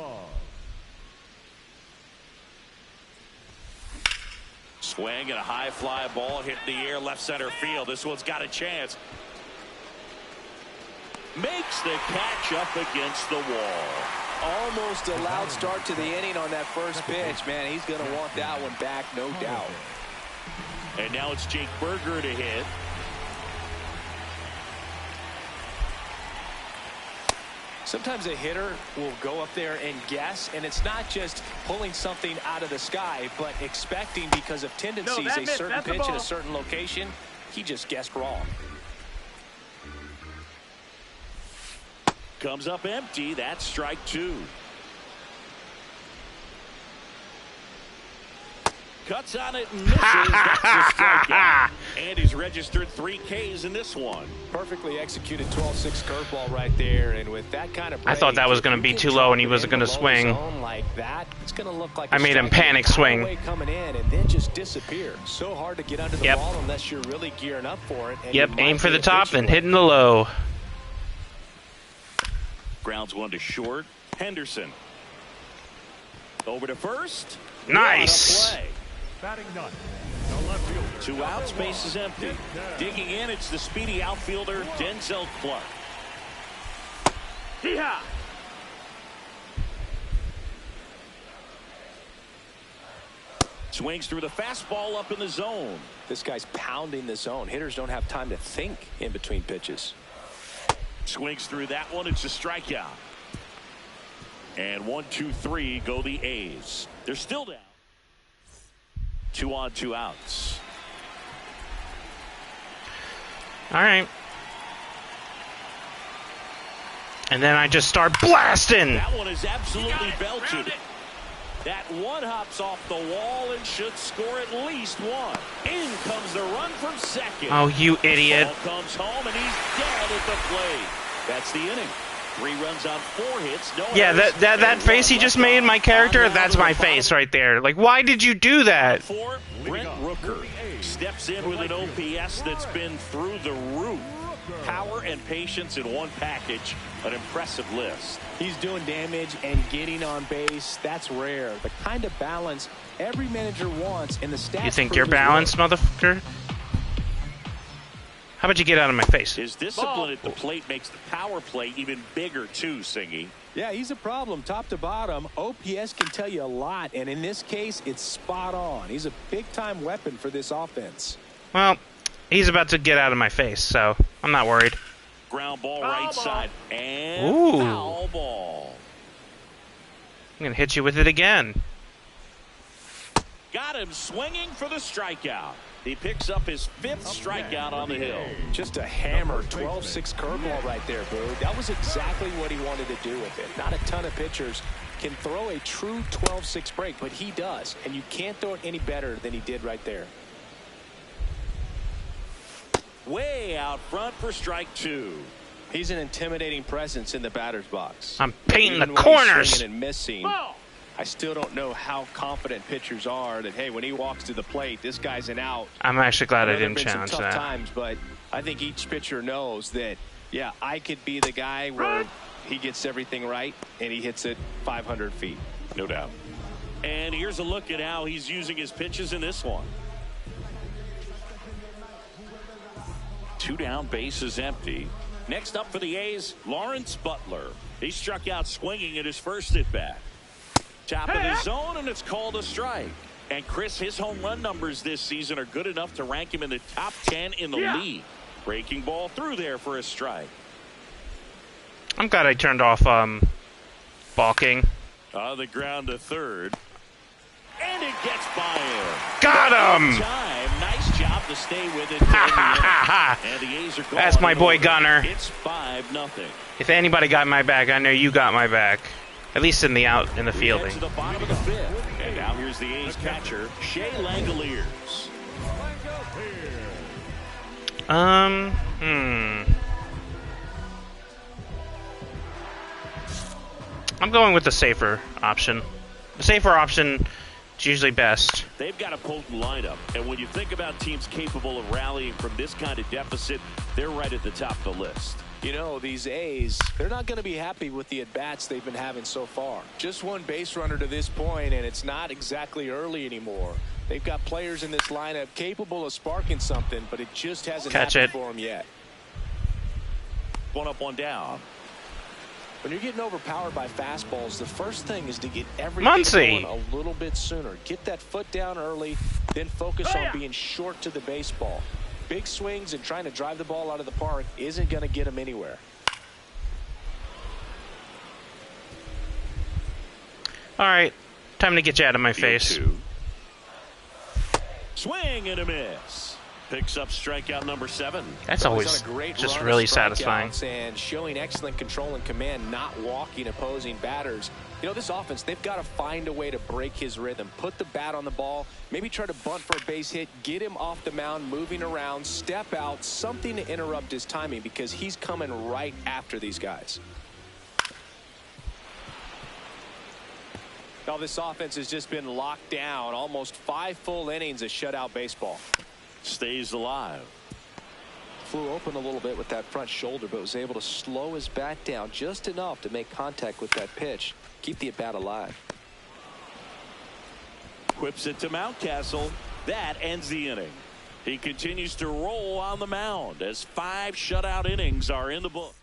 Swing and a high fly ball hit in the air, left center field. This one's got a chance. Makes the catch up against the wall. Almost a loud start to the inning on that first pitch. Man, he's going to want that one back, no doubt. And now it's Jake Berger to hit. Sometimes a hitter will go up there and guess, and it's not just pulling something out of the sky, but expecting because of tendencies a certain pitch in a certain location. He just guessed wrong. Comes up empty. That's strike 2. Cuts on it and misses. That's a strikeout. And he's registered 3 Ks in this one. Perfectly executed 12-6 curveball right there, and with that kind of I thought that was going to be too low and he wasn't going to swing. Like that, it's going to look like I made him panic swing. Coming in and then just disappear. So hard to get under the Yep. ball unless you're really gearing up for it. And Yep, you might aim for be the top and habitual. hitting the low. Grounds one to short. Henderson. Over to first. Nice. What a play. Batting ninth, the left fielder. 2 outs, base is empty. Digging in, it's the speedy outfielder, Denzel Clark. Hee-haw. Swings through the fastball up in the zone. This guy's pounding the zone. Hitters don't have time to think in between pitches. Swings through that one. It's a strikeout. And 1, 2, 3 go the A's. They're still down. 2 on, 2 outs. All right. And then I just start blasting. That one is absolutely belted. That one hops off the wall and should score at least one. In comes the run from second. Oh, you idiot. Ball comes home and he's dead at the plate. That's the inning. 3 runs on 4 hits. No Yeah, errors, that face he just made, my character, that's my face right there. Like, why did you do that? For Brent Rooker steps in with an OPS that's been through the roof. Power and patience in one package. An impressive list. He's doing damage and getting on base. That's rare. The kind of balance every manager wants in the stats. You think you're balanced, motherfucker? How about you get out of my face? His discipline at the plate makes the power play even bigger too, Singy. Yeah, he's a problem top to bottom. OPS can tell you a lot, and in this case, it's spot on. He's a big-time weapon for this offense. Well, he's about to get out of my face, so I'm not worried. Ground ball right side and Ooh. foul ball. I'm going to hit you with it again. Got him swinging for the strikeout. He picks up his 5th strikeout on the hill. Just a hammer 12-6 curveball right there, Boo. That was exactly what he wanted to do with it. Not a ton of pitchers can throw a true 12-6 break, but he does, and you can't throw it any better than he did right there. Way out front for strike 2. He's an intimidating presence in the batter's box. I'm painting the Even when he's corners. swinging and missing, I still don't know how confident pitchers are that, hey, when he walks to the plate, this guy's an out. I'm actually glad I There have didn't been challenge some tough that. times, but I think each pitcher knows that, yeah, I could be the guy where he gets everything right and he hits it 500 feet. No doubt. And here's a look at how he's using his pitches in this one. 2 down, base is empty. Next up for the A's, Lawrence Butler. He struck out swinging at his first at bat. Top of the zone, and it's called a strike. And Chris, his home run numbers this season are good enough to rank him in the top 10 in the league. Breaking ball through there for a strike. I'm glad I turned off balking. On the ground to third. And it gets by him. Got him! Time. Nice job to stay with it. Ha ha ha ha! And the A's are gone. That's my boy Gunner. It's 5-0. If anybody got my back, I know you got my back. At least in the Head fielding. to the bottom of the 5th. And now here's the A's catcher, Shea Langoliers. I'm going with the safer option. The safer option is usually best. They've got a potent lineup, and when you think about teams capable of rallying from this kind of deficit, they're right at the top of the list. You know, these A's, they're not going to be happy with the at-bats they've been having so far. Just one base runner to this point, and it's not exactly early anymore. They've got players in this lineup capable of sparking something, but it just hasn't happened for them yet. 1 up, 1 down. When you're getting overpowered by fastballs, the first thing is to get everything going a little bit sooner. Get that foot down early, then focus on being short to the baseball. Big swings and trying to drive the ball out of the park isn't going to get him anywhere. All right, time to get you out of my face. 2. Swing and a miss. Picks up strikeout number 7. That's always just really satisfying. And showing excellent control and command, not walking opposing batters. You know, this offense, they've got to find a way to break his rhythm. Put the bat on the ball, maybe try to bunt for a base hit, get him off the mound, moving around, step out, something to interrupt his timing because he's coming right after these guys. Now, this offense has just been locked down. Almost 5 full innings of shutout baseball. Stays alive. Flew open a little bit with that front shoulder, but was able to slow his bat down just enough to make contact with that pitch. Keep the at-bat alive. Whips it to Mountcastle. That ends the inning. He continues to roll on the mound as 5 shutout innings are in the book.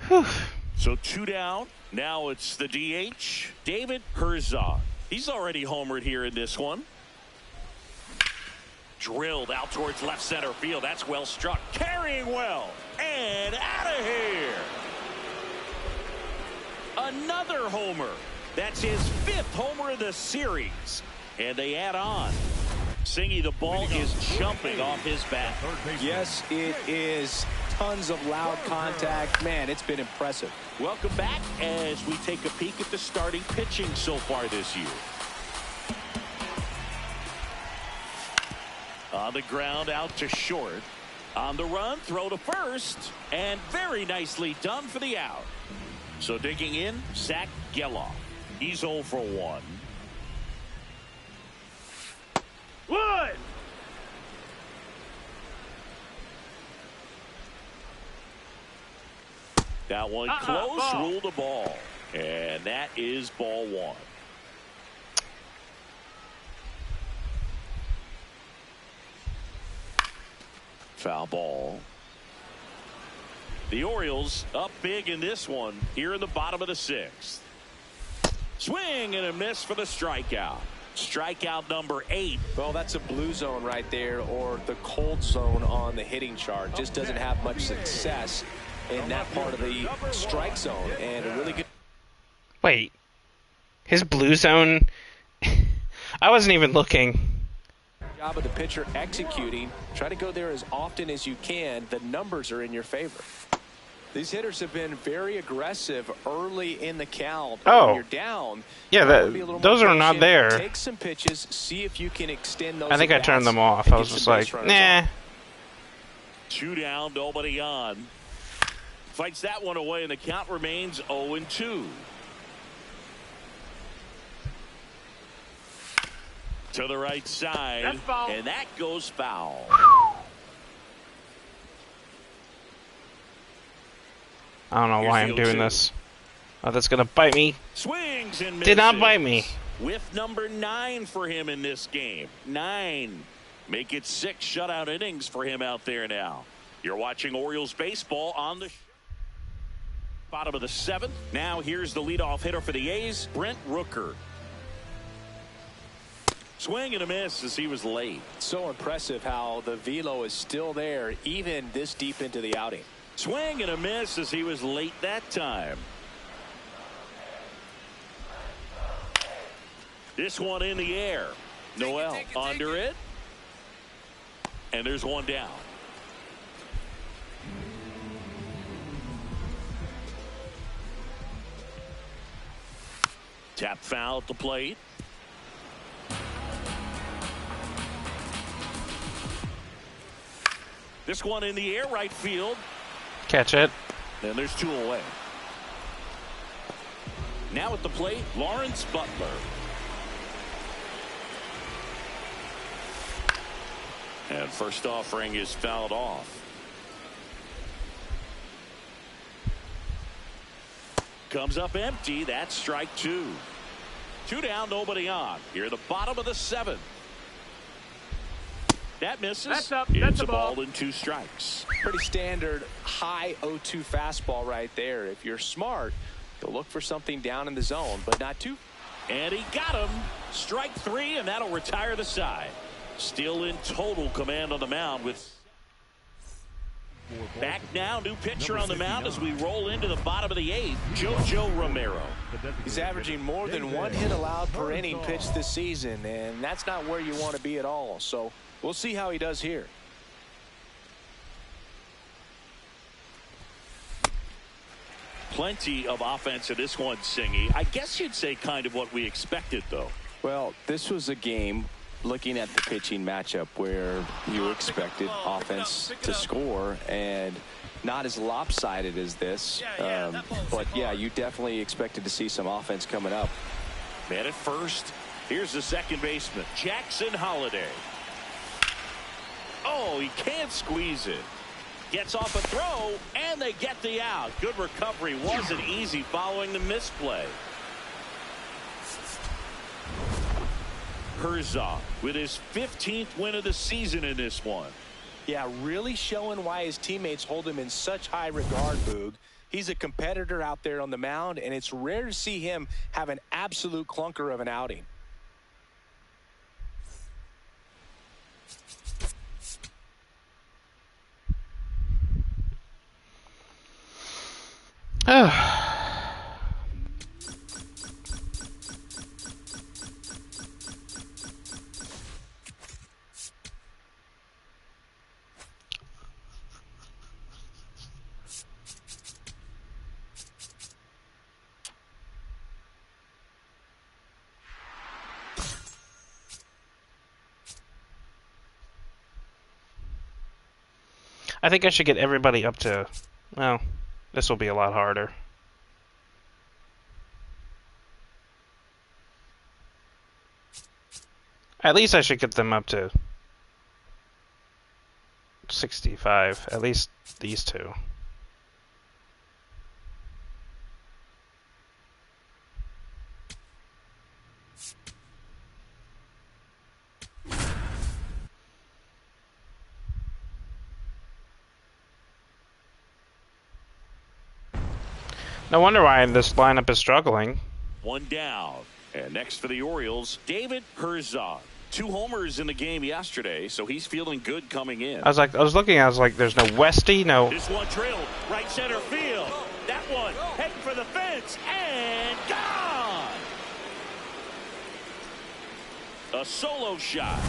Whew. So 2 down. Now it's the DH, David Herzog. He's already homered here in this one. Drilled out towards left center field. That's well struck. Carrying well. And out of here. Another homer. That's his 5th homer of the series. And they add on. Singy, the ball is jumping off his bat. Yes, it is. Tons of loud contact. Man, it's been impressive. Welcome back as we take a peek at the starting pitching so far this year. On the ground, out to short. On the run, throw to first. And very nicely done for the out. So digging in, Zach Geloff. He's 0 for 1. Wood! That one close, ball. ruled a ball. And that is ball 1. Foul ball. The Orioles up big in this one here in the bottom of the 6th. Swing and a miss for the strikeout. Strikeout number 8. Well, that's a blue zone right there, or the cold zone on the hitting chart. Just doesn't have much success in that part of the strike zone. And a really good. Wait. His blue zone? I wasn't even looking. Job of the pitcher executing. Try to go there as often as you can. The numbers are in your favor. These hitters have been very aggressive early in the count. Oh. When you're down. Yeah, those are not there. Take some pitches. See if you can extend those. I think I turned them off. I was just like, nah. 2 down, nobody on. Fights that one away, and the count remains 0-2. To the right side. That's foul. And that goes foul. I don't know Here's why the I'm doing 0-2. this. Oh, that's going to bite me. Swings and misses. Did not bite me. With number 9 for him in this game. 9. Make it 6 shutout innings for him out there now. You're watching Orioles baseball on the bottom of the 7th. Now here's the leadoff hitter for the A's, Brent Rooker. Swing and a miss as he was late. So impressive how the velo is still there even this deep into the outing. Swing and a miss as he was late that time. This one in the air. Noel under it. And there's one down. Tap foul at the plate. This one in the air, right field. Catch it. And there's 2 away. Now at the plate, Lawrence Butler. And first offering is fouled off. Comes up empty. That's strike 2. 2 down, nobody on. Here at the bottom of the 7th. That misses. That's up. It's That's a a ball. ball and 2 strikes. Pretty standard high 0-2 fastball right there. If you're smart, you'll look for something down in the zone, but not too. And he got him. Strike 3, and that'll retire the side. Still in total command on the mound with. Back now, new pitcher on the mound as we roll into the bottom of the 8th, JoJo Romero. He's averaging more than 1 hit allowed per inning pitched this season, and that's not where you want to be at all. So we'll see how he does here. Plenty of offense in this one, Singy. I guess you'd say kind of what we expected, though. Well, this was a game, looking at the pitching matchup, where you expected offense to score, and not as lopsided as this. But yeah, you definitely expected to see some offense coming up. Man at first. Here's the second baseman, Jackson Holliday. Oh, he can't squeeze it. Gets off a throw, and they get the out. Good recovery. Wasn't easy following the misplay. Herzog with his 15th win of the season in this one. Yeah, really showing why his teammates hold him in such high regard, Boog. He's a competitor out there on the mound, and it's rare to see him have an absolute clunker of an outing. I think I should get everybody up to... Well, this will be a lot harder. At least I should get them up to 65. At least these two. No wonder why this lineup is struggling. One down. And next for the Orioles, David Herzog. 2 homers in the game yesterday, so he's feeling good coming in. I was looking, there's no Westy, no. This one drilled right center field. That one heading for the fence and gone. A solo shot.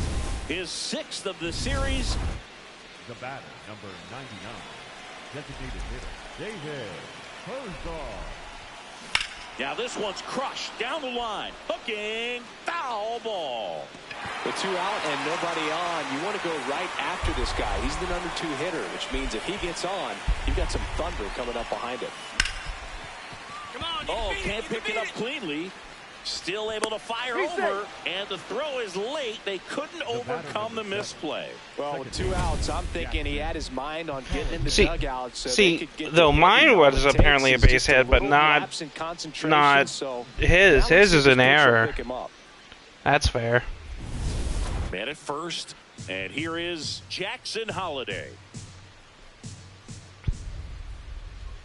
His 6th of the series. The batter, number 99, designated hitter, David Herzog. Now this one's crushed down the line. Hooking, foul ball. With 2 out and nobody on, you want to go right after this guy. He's the number 2 hitter, which means if he gets on, you've got some thunder coming up behind it. Come on, oh, can't pick it up cleanly. Still able to fire over, and the throw is late. They couldn't overcome the misplay. Well, with 2 outs, I'm thinking he had his mind on getting in the dugout. So though mine was apparently a base hit, but not his. His is an error. That's fair. Man at first, and here is Jackson Holiday.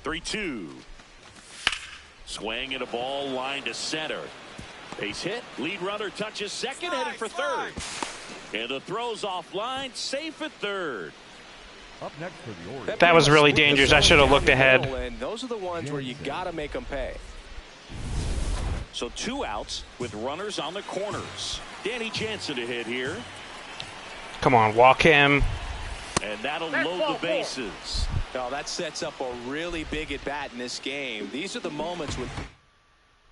3-2. Swing and a ball line to center. Base hit. Lead runner touches second, headed for third. And the throw's offline, safe at third. Up next for the Orioles. That was really dangerous. I should have looked ahead. And those are the ones where you got to make them pay. So 2 outs with runners on the corners. Danny Jansen to hit here. Come on, walk him. And that'll load the bases. Oh, that sets up a really big at-bat in this game. These are the moments when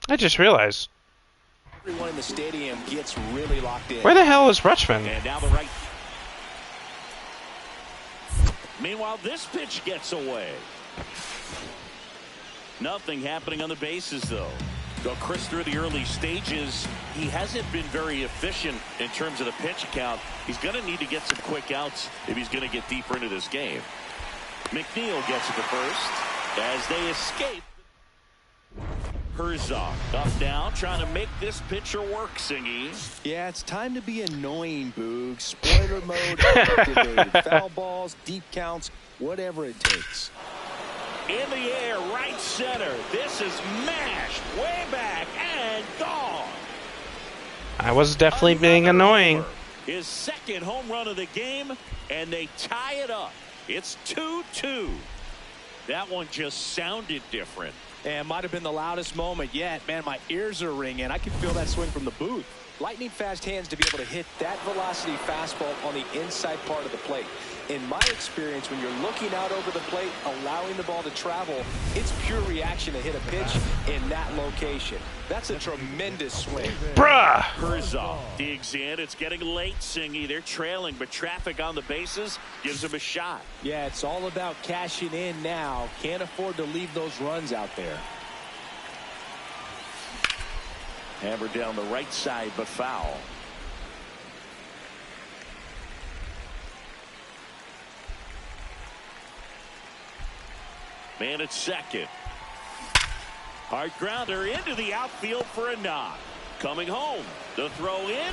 I just realized. everyone in the stadium gets really locked in. Where the hell is Rutschman? And now the right. Meanwhile, this pitch gets away. Nothing happening on the bases, though. Though Chris, through the early stages, he hasn't been very efficient in terms of the pitch count. He's going to need to get some quick outs if he's going to get deeper into this game. McNeil gets it to first as they escape. Herzog up down, trying to make this pitcher work, Singy. Yeah, it's time to be annoying, Boog. Spoiler mode activated. Foul balls, deep counts, whatever it takes. In the air, right center. This is mashed way back and gone. I was definitely being annoying. His 2nd home run of the game, and they tie it up. It's 2-2. That one just sounded different. And might have been the loudest moment yet. Man, my ears are ringing. I can feel that swing from the booth. Lightning fast hands to be able to hit that velocity fastball on the inside part of the plate. In my experience, when you're looking out over the plate, allowing the ball to travel, it's pure reaction to hit a pitch in that location. That's a tremendous swing. Bruh! Herzog digs in. It's getting late, Singy. They're trailing, but traffic on the bases gives them a shot. Yeah, it's all about cashing in now. Can't afford to leave those runs out there. Hammered down the right side, but foul. Man at second. Hard grounder into the outfield for a knock. Coming home. The throw in.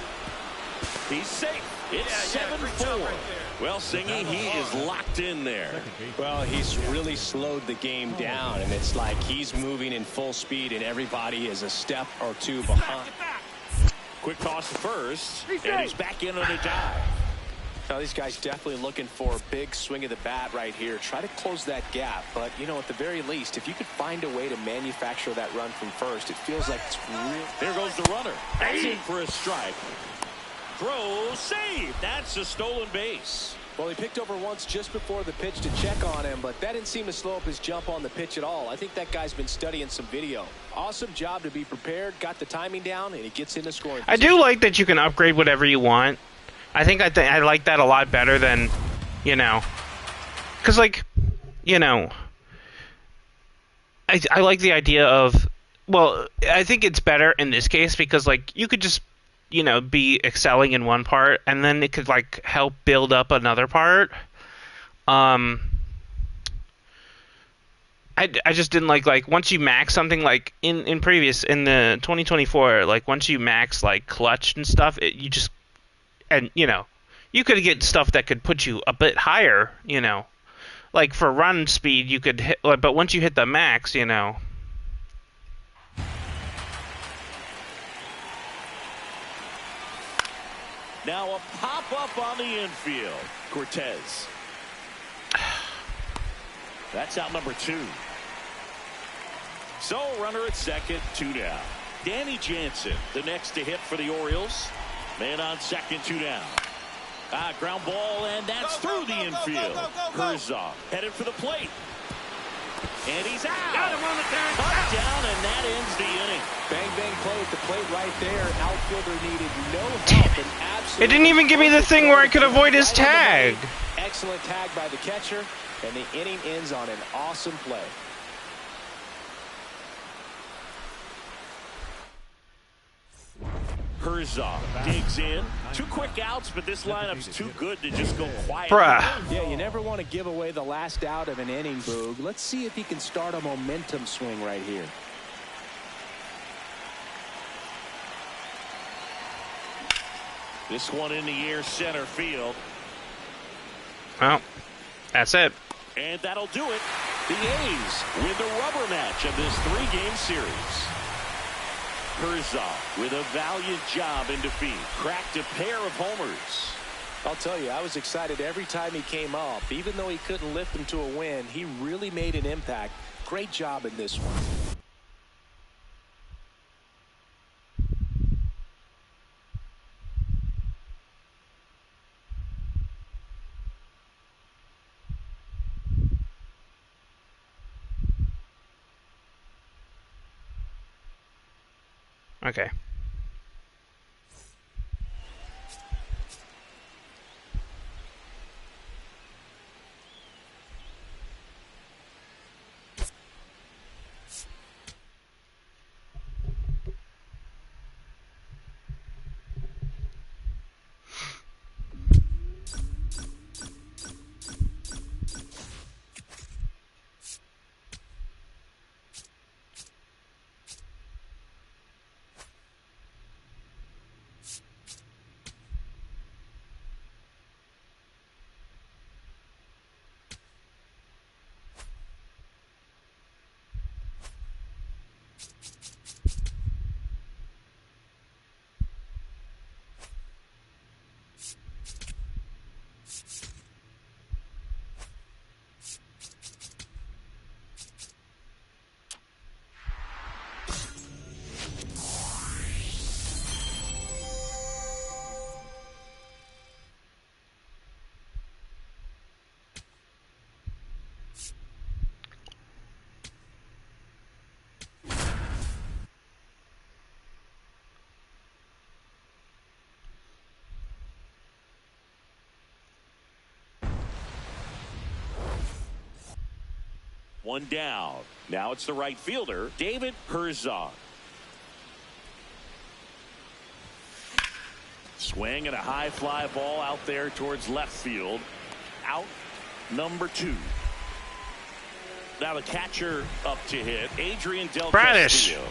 He's safe. It's 7-4. Well, Singy, he is locked in there. Well, he's really slowed the game down, and it's like he's moving in full speed, and everybody is a step or two behind. Quick toss to first, and he's back in on a dive. Now, these guys definitely looking for a big swing of the bat right here. Try to close that gap. But, you know, at the very least, if you could find a way to manufacture that run from first, it feels like it's real. There goes the runner. That's in for a strike. Throw, save. That's a stolen base. Well, he picked over once just before the pitch to check on him, but that didn't seem to slow up his jump on the pitch at all. I think that guy's been studying some video. Awesome job to be prepared, got the timing down, and he gets into scoring position. I do like that you can upgrade whatever you want. I think I like that a lot better than, you know, Because, like, you know, I like the idea of, well, I think it's better in this case because, like, you could just, you know, be excelling in one part, and then it could, like, help build up another part. I just didn't like once you max something, like in the 2024, like once you max like clutch and stuff, you just, and you know, you could get stuff that could put you a bit higher, you know, like for run speed you could hit, but once you hit the max, you know. Now a pop-up on the infield. Cortez. That's out number 2. So runner at second, 2 down. Danny Jansen, the next to hit for the Orioles. Man on second, 2 down. Ground ball, and that's through the infield. Herzog headed for the plate. And he's out. Got him on the turn. Touchdown, and that ends the inning. Bang, bang play at the plate right there. Outfielder needed no help. And absolutely It didn't even give me the thing where I could avoid his tag. Excellent tag by the catcher, and the inning ends on an awesome play. Herzog digs in. 2 quick outs, but this lineup's too good to just go quiet. Bruh. Yeah, you never want to give away the last out of an inning, Boog. Let's see if he can start a momentum swing right here. This one in the air, center field. Well, that's it. And that'll do it. The A's win the rubber match of this 3-game series. Herzog with a valiant job in defeat. Cracked a pair of homers. I'll tell you, I was excited every time he came up. Even though he couldn't lift them to a win, he really made an impact. Great job in this one. Okay. One down. Now it's the right fielder, David Herzog. Swing and a high fly ball out there towards left field. Out number 2. Now the catcher up to hit, Adrian Del Bradish, Castillo.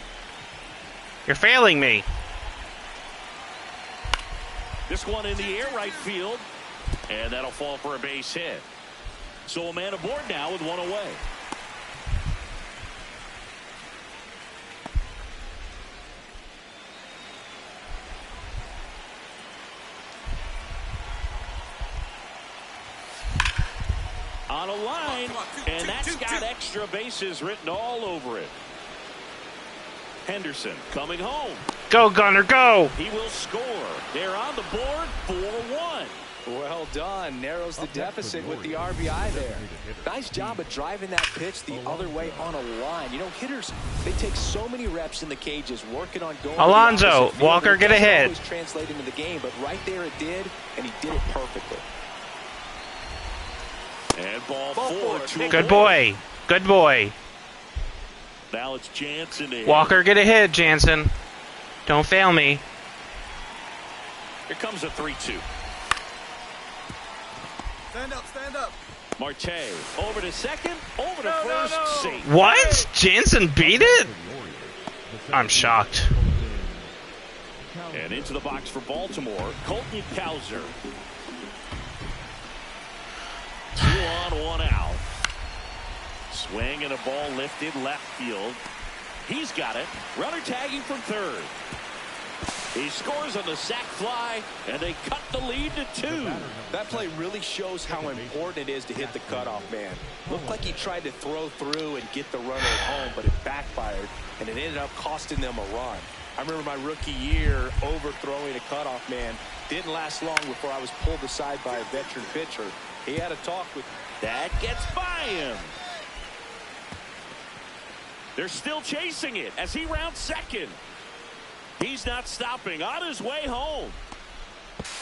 you're failing me. This one in the air, right field, and that'll fall for a base hit. So a man aboard now with one away. On a line, and that's got extra bases written all over it. Henderson coming home. Go, Gunner, go! He will score. They're on the board, 4-1. Well done. Narrows the deficit with the RBI there. Nice job of driving that pitch the other way on a line. You know, hitters, they take so many reps in the cages working on going. Alonso, Walker, get a hit. Always translate into the game, but right there it did, and he did it perfectly. And And ball four. Good boy. Good boy. Now it's Jansen to hit. Walker, get a hit, Jansen. Don't fail me. Here comes a 3-2. Stand up, stand up. Marte over to second, over to first, safe. What? Jansen beat it? I'm shocked. And into the box for Baltimore, Colton Cowser. 2 on, 1 out. Swing and a ball lifted left field. He's got it. Runner tagging from third. He scores on the sac fly, and they cut the lead to 2. That play really shows how important it is to hit the cutoff man. Looked like he tried to throw through and get the runner at home, but it backfired, and it ended up costing them a run. I remember my rookie year overthrowing a cutoff man. Didn't last long before I was pulled aside by a veteran pitcher. He had a talk with me. That gets by him. They're still chasing it as he rounds second. He's not stopping. On his way home.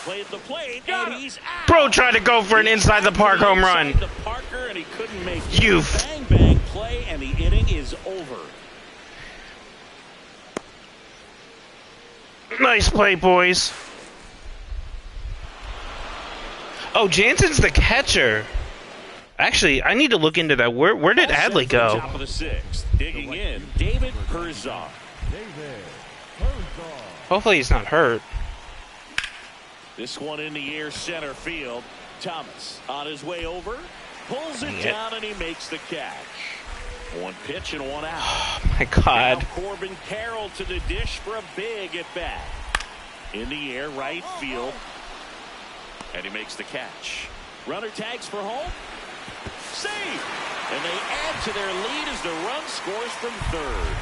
Play at the plate, and he's out. Bro tried to go for an inside the park home run. Inside the Parker, and he couldn't make it. You Bang, bang play, and the inning is over. Nice play, boys. Oh, Jansen's the catcher. Actually, I need to look into that. Where did Adley go? Top of the 6th. Digging in, David Herzog. Hopefully he's not hurt. This one in the air, center field. Thomas on his way over, pulls it down, and he makes the catch. 1 pitch and 1 out. Oh my God. Now Corbin Carroll to the dish for a big at bat. In the air, right field, and he makes the catch. Runner tags for home. Save! And they add to their lead as the run scores from third.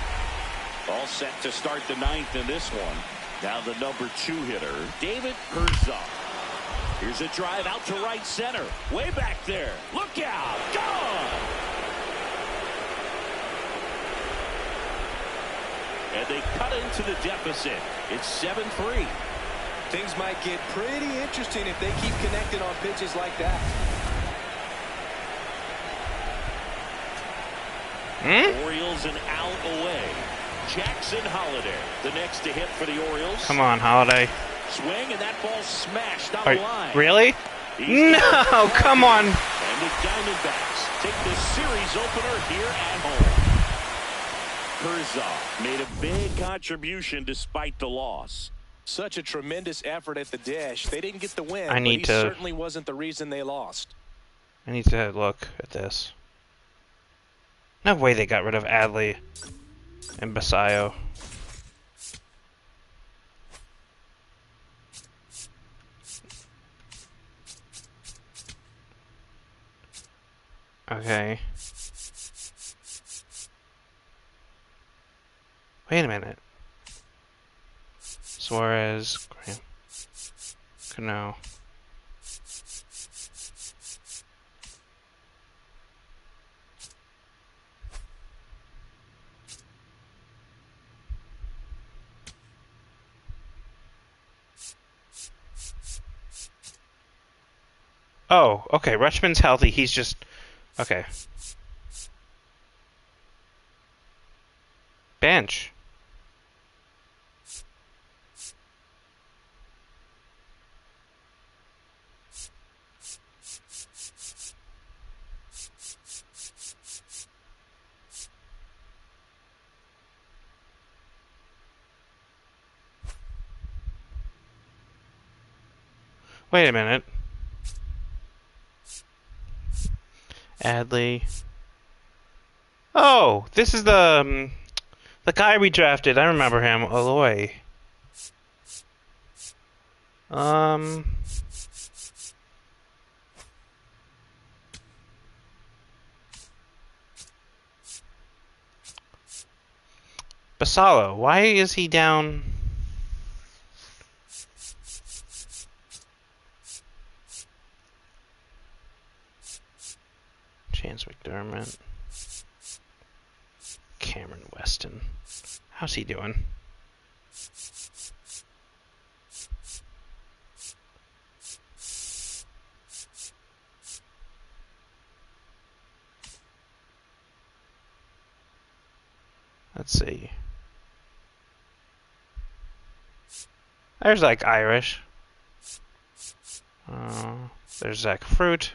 All set to start the 9th in this one. Now the number 2 hitter, David Herzog. Here's a drive out to right center. Way back there. Look out. Gone! And they cut into the deficit. It's 7-3. Things might get pretty interesting if they keep connecting on pitches like that. Orioles an out away. Jackson Holiday, the next to hit for the Orioles. Come on, Holiday. Swing, and that ball smashed on the line. Really? No, come on. And the Diamondbacks take the series opener here at home. Herzog made a big contribution despite the loss. Such a tremendous effort at the dish. They didn't get the win, I need but he to- certainly wasn't the reason they lost. I need to look at this. No way they got rid of Adley and Basayo. Okay. Wait a minute. Suarez, Graham, Cano. Oh, okay. Rutschman's healthy. He's just... Okay. Bench. Wait a minute. Adley. Oh, this is the guy we drafted. I remember him. Aloy. Basalo. Why is he down? Chance McDermott. Cameron Weston. How's he doing? Let's see. There's like Irish. There's Zach Fruit.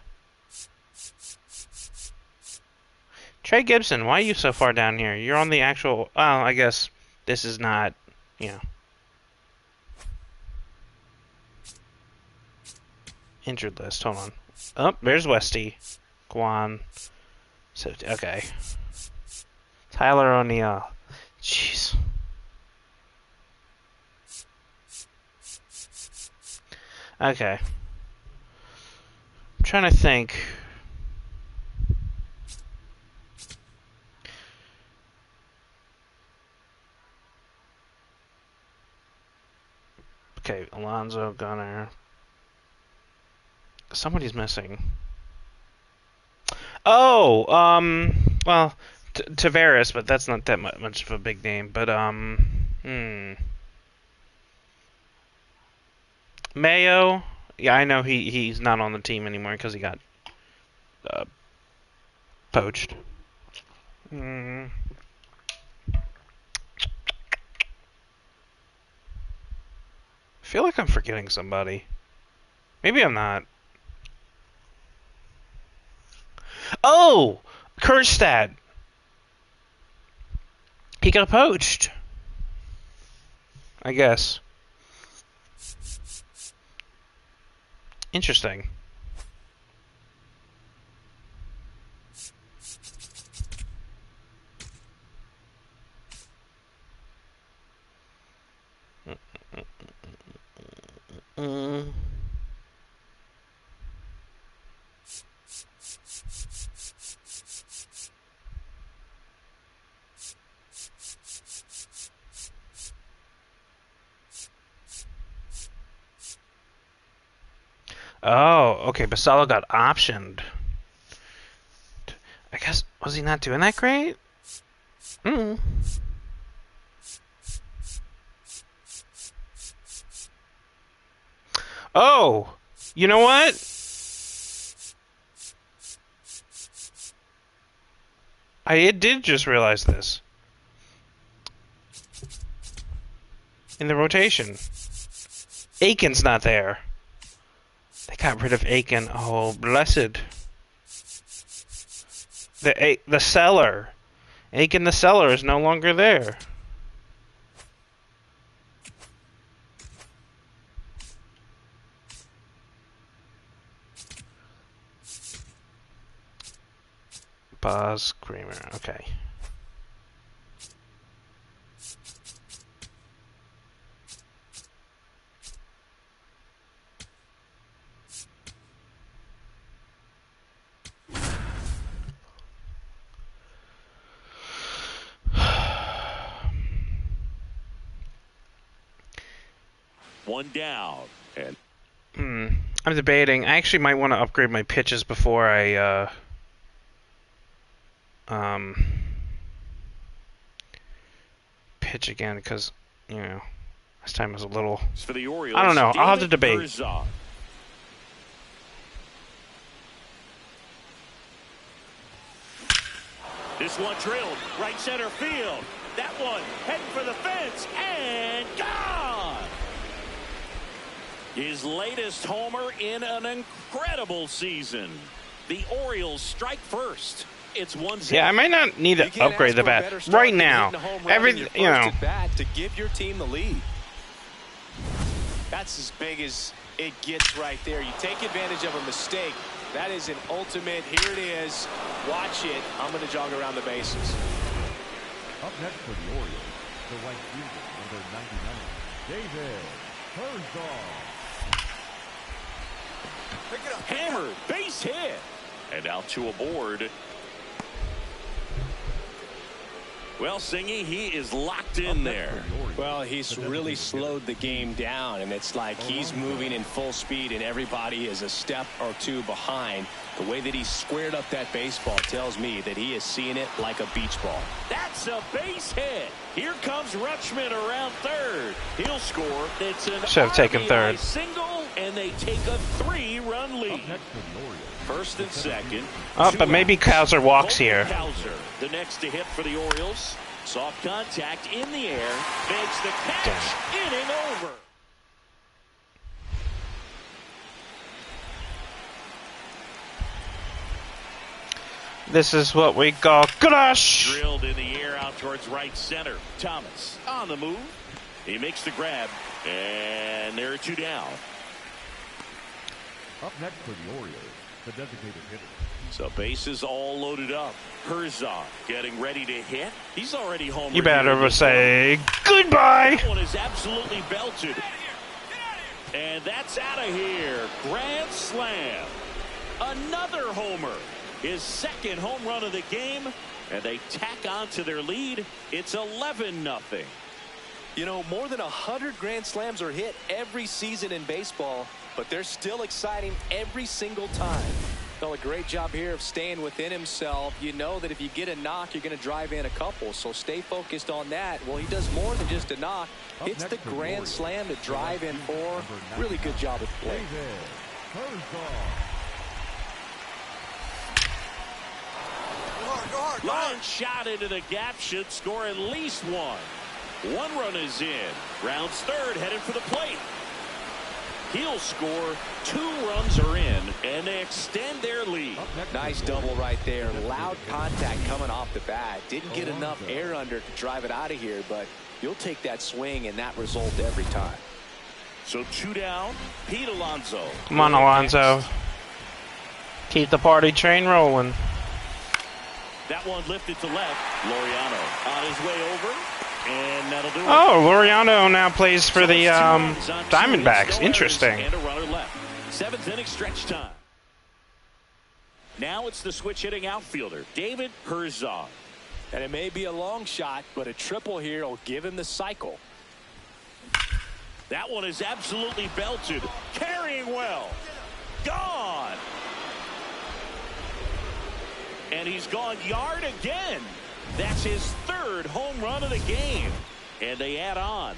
Trey Gibson, why are you so far down here? You're on the actual... Oh, I guess this is not, you know... Injured list. Hold on. Oh, there's Westy. Guan. So, okay. Tyler O'Neill. Jeez. Okay. I'm trying to think. Okay, Alonzo, Gunner. Somebody's missing. Oh, well, Tavares, but that's not that much of a big name. But, Mayo, yeah, I know he's not on the team anymore because he got poached. I feel like I'm forgetting somebody. Maybe I'm not. Oh! Kerstad! He got poached. I guess. Interesting. Oh, okay, Basalo got optioned. I guess, was he not doing that great? Oh, you know what? I did just realize this. In the rotation. Aiken's not there. They got rid of Aiken. Oh, blessed. The seller. Aiken the seller is no longer there. Buzz Kramer. Okay. One down. And I'm debating. I actually might want to upgrade my pitches before I pitch again, because, you know, this time was a little... for the Orioles, I don't know. I'll have to David debate. Herzog. This one drilled right center field. That one heading for the fence and gone. His latest homer in an incredible season. The Orioles strike first. It's 1-0. Yeah, I might not need to upgrade the bat right now. You know. To give your team the lead. That's as big as it gets right there. You take advantage of a mistake. That is an ultimate. Here it is. Watch it. I'm going to jog around the bases. Up next for the Orioles, the right fielder, number 99, David Herzog. Hammered, base hit. And out to a board. Well, Singy, he is locked in there. Well, he's really slowed the game down, and it's like he's moving in full speed, and everybody is a step or two behind. The way that he squared up that baseball tells me that he is seeing it like a beach ball. That's a base hit. Here comes Rutschman around third. He'll score. It's an Should have taken RBI third. single, and they take a 3-run lead. First and second. Oh, but maybe Kowser walks here. Kowser, the next to hit for the Orioles. Soft contact in the air. Makes the catch. Inning over. This is what we call crush. Drilled in the air out towards right center. Thomas on the move. He makes the grab. And there are 2 down. Up next for the Orioles, the designated hitter. So bases all loaded up. Herzog getting ready to hit. He's already home. You better say goodbye. That one is absolutely belted. And that's out of here. Grand slam. Another homer. His second home run of the game. And they tack on to their lead. It's 11-0. You know, more than 100 grand slams are hit every season in baseball, but they're still exciting every single time. Done a great job here of staying within himself. You know that if you get a knock, you're going to drive in a couple, so stay focused on that. Well, he does more than just a knock. Hits the grand slam to drive in 4. Really good job at the plate. Line shot into the gap should score at least 1. 1 run is in. Rounds third, headed for the plate. He'll score. 2 runs are in, and they extend their lead. Nice double right there. Loud contact coming off the bat. Didn't get enough air under to drive it out of here, but you'll take that swing and that result every time. So 2 down. Pete Alonso. Come on, Alonso. Keep the party train rolling. That one lifted to left. Laureano on his way over. And that'll do it. Oh, Laureano now plays for the Diamondbacks. Interesting. And a runner left. 7th inning stretch time. Now it's the switch hitting outfielder, David Herzog. And it may be a long shot, but a triple here will give him the cycle. That one is absolutely belted. Carrying well. Gone. And he's gone yard again. That's his 3rd home run of the game. And they add on.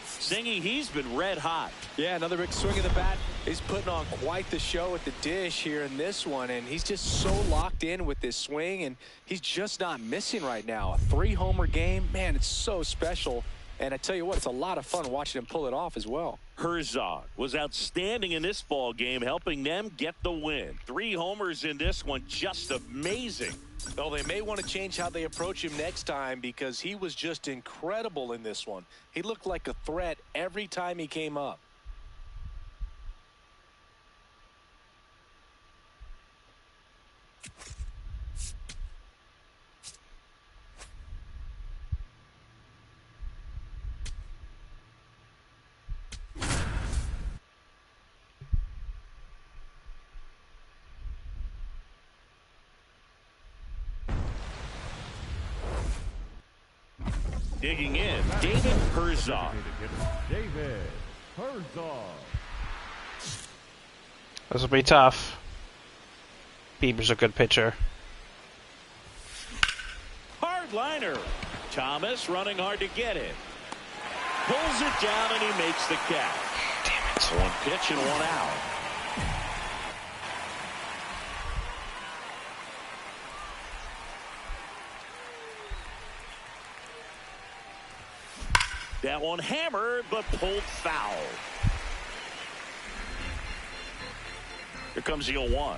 Singy, he's been red hot. Yeah, another big swing of the bat. He's putting on quite the show at the dish here in this one. And he's just so locked in with this swing. And he's just not missing right now. A 3-homer game. Man, it's so special. And I tell you what, it's a lot of fun watching him pull it off as well. Herzog was outstanding in this ball game, helping them get the win. 3 homers in this one, just amazing. Well, they may want to change how they approach him next time because he was just incredible in this one. He looked like a threat every time he came up. Digging in, David Herzog. David Herzog. This will be tough. Bieber's a good pitcher. Hard liner. Thomas running hard to get it. Pulls it down and he makes the catch. Damn it. 1 pitch and 1 out. That one hammered, but pulled foul. Here comes the 0-1.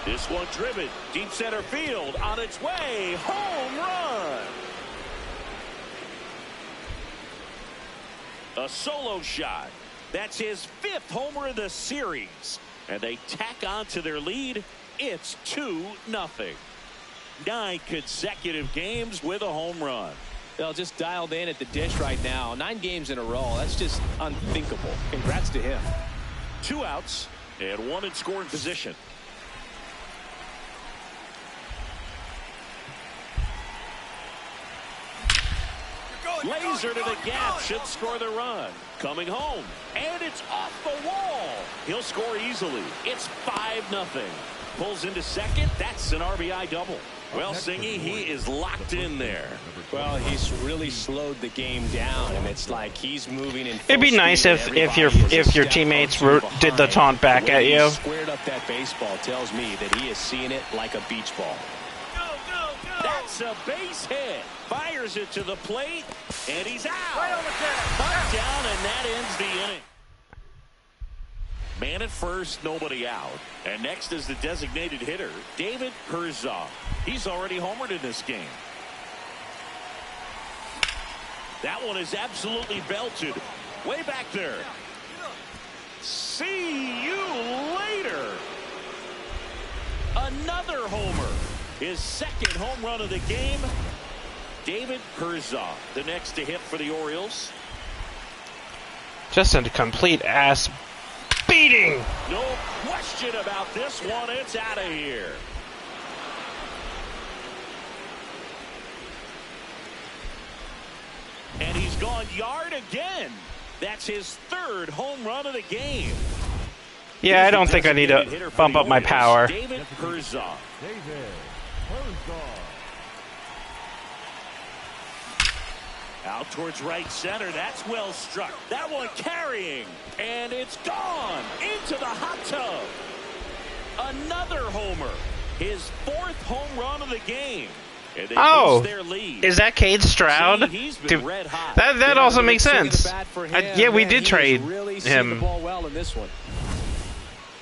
This one driven. Deep center field. On its way. Home run. A solo shot. That's his 5th homer of the series. And they tack on to their lead. It's 2-0. 9 consecutive games with a home run. They'll just dialed in at the dish right now. 9 games in a row. That's just unthinkable. Congrats to him. 2 outs and 1 in scoring position. Laser to the gap should score the run. Coming home, and it's off the wall. He'll score easily. It's 5-0. Pulls into second. That's an RBI double. Well, Singy, he is locked in there. Well, he's really slowed the game down, and it's like he's moving in. It'd be nice if your teammates did the taunt back at you. Squared up that baseball tells me that he is seeing it like a beach ball. Go, go. It's a base hit. Fires it to the plate, and he's out. Right on the tag. Bunt down, and that ends the inning. Man at first, nobody out. And next is the designated hitter, David Herzog. He's already homered in this game. That one is absolutely belted. Way back there. See you later. Another homer. His second home run of the game. David Herzog, the next to hit for the Orioles. Just a complete ass beating. No question about this one. It's out of here. And he's gone yard again. That's his third home run of the game. Yeah, I don't think I need to bump up my power. David Herzog. David Herzog. Out towards right center. That's well struck. That one carrying. And it's gone into the hot tub. Another homer. His fourth home run of the game. And they boost their lead. Is that Cade Stroud? See, he's been red hot. That also makes sense. Yeah, we did trade really him. The ball well in this one.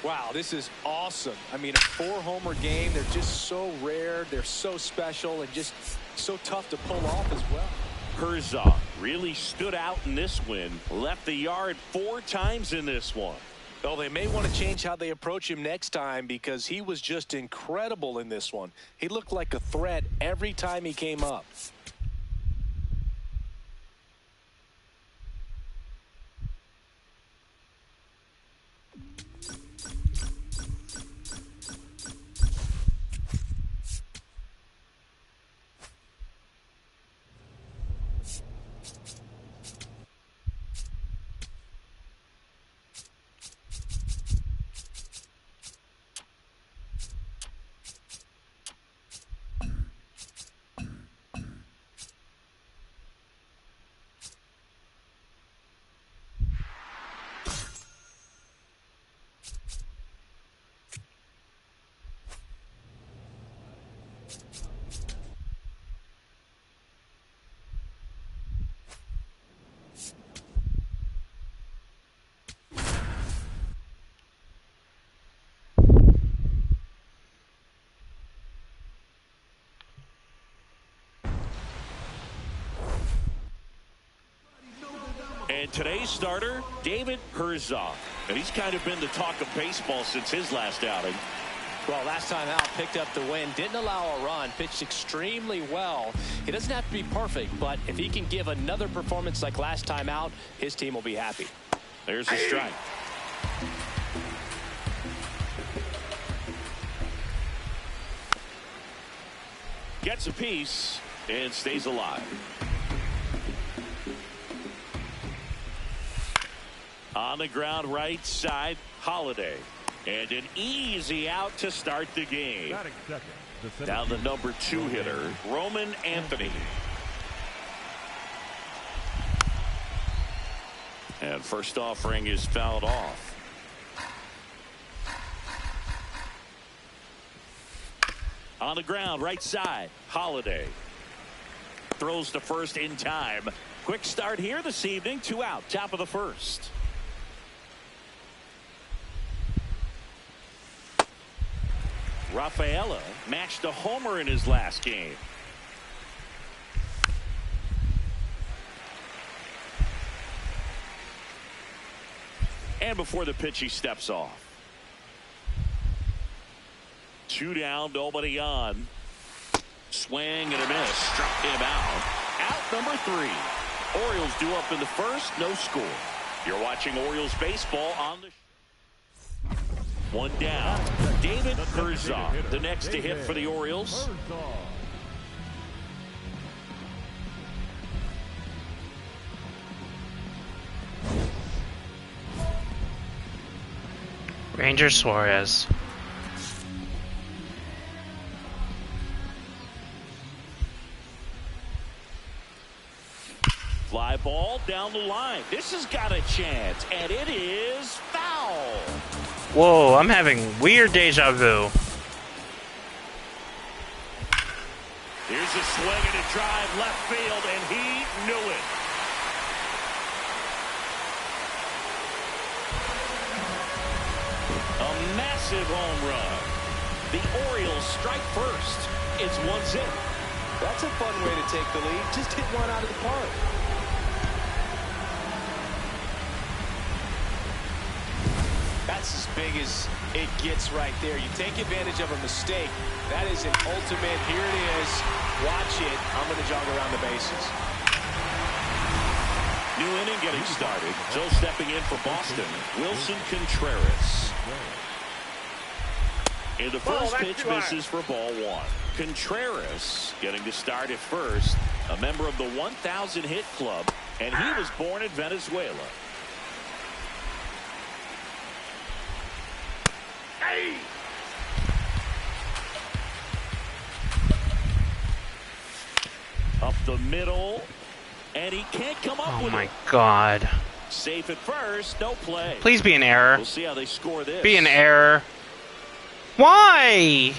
Wow, this is awesome. I mean, a 4-homer game. They're just so rare. They're so special and just so tough to pull off as well. Herzog really stood out in this win. Left the yard 4 times in this one. Well, they may want to change how they approach him next time because he was just incredible in this one. He looked like a threat every time he came up. And today's starter, David Herzog. And he's kind of been the talk of baseball since his last outing. Well, last time out, picked up the win, didn't allow a run, pitched extremely well. He doesn't have to be perfect, but if he can give another performance like last time out, his team will be happy. There's a strike. Gets a piece and stays alive. On the ground right side, Holiday. And an easy out to start the game. Batting second, the center Now the fielder, number 2 hitter, Roman Anthony. And first offering is fouled off. On the ground, right side, Holiday. Throws to first in time. Quick start here this evening, 2 out, top of the first. Rafaela matched a homer in his last game. And before the pitch, he steps off. 2 down, nobody on. Swing and a miss. Struck him out. Out number 3. Orioles due up in the first, no score. You're watching Orioles baseball on the... 1 down. David Herzog, the next to hit for the Orioles. Ranger Suarez. Fly ball down the line. This has got a chance, and it is foul. Whoa, I'm having weird deja vu. Here's Here's a swing and a drive left field, and he knew it. A massive home run. The Orioles strike first. It's 1-0. That's a fun way to take the lead. Just hit one out of the park. That's as big as it gets right there. You take advantage of a mistake. That is an ultimate. Here it is. Watch it. I'm going to jog around the bases. New inning getting started. So stepping in for Boston, Wilson Contreras. In the first pitch, misses for ball one. Contreras getting to start at first, a member of the 1,000 hit club, and he was born in Venezuela. Hey! Up the middle, and he can't come up with it. Oh my God. Safe at first, no play. Please be an error. We'll see how they score this. Be an error. Why?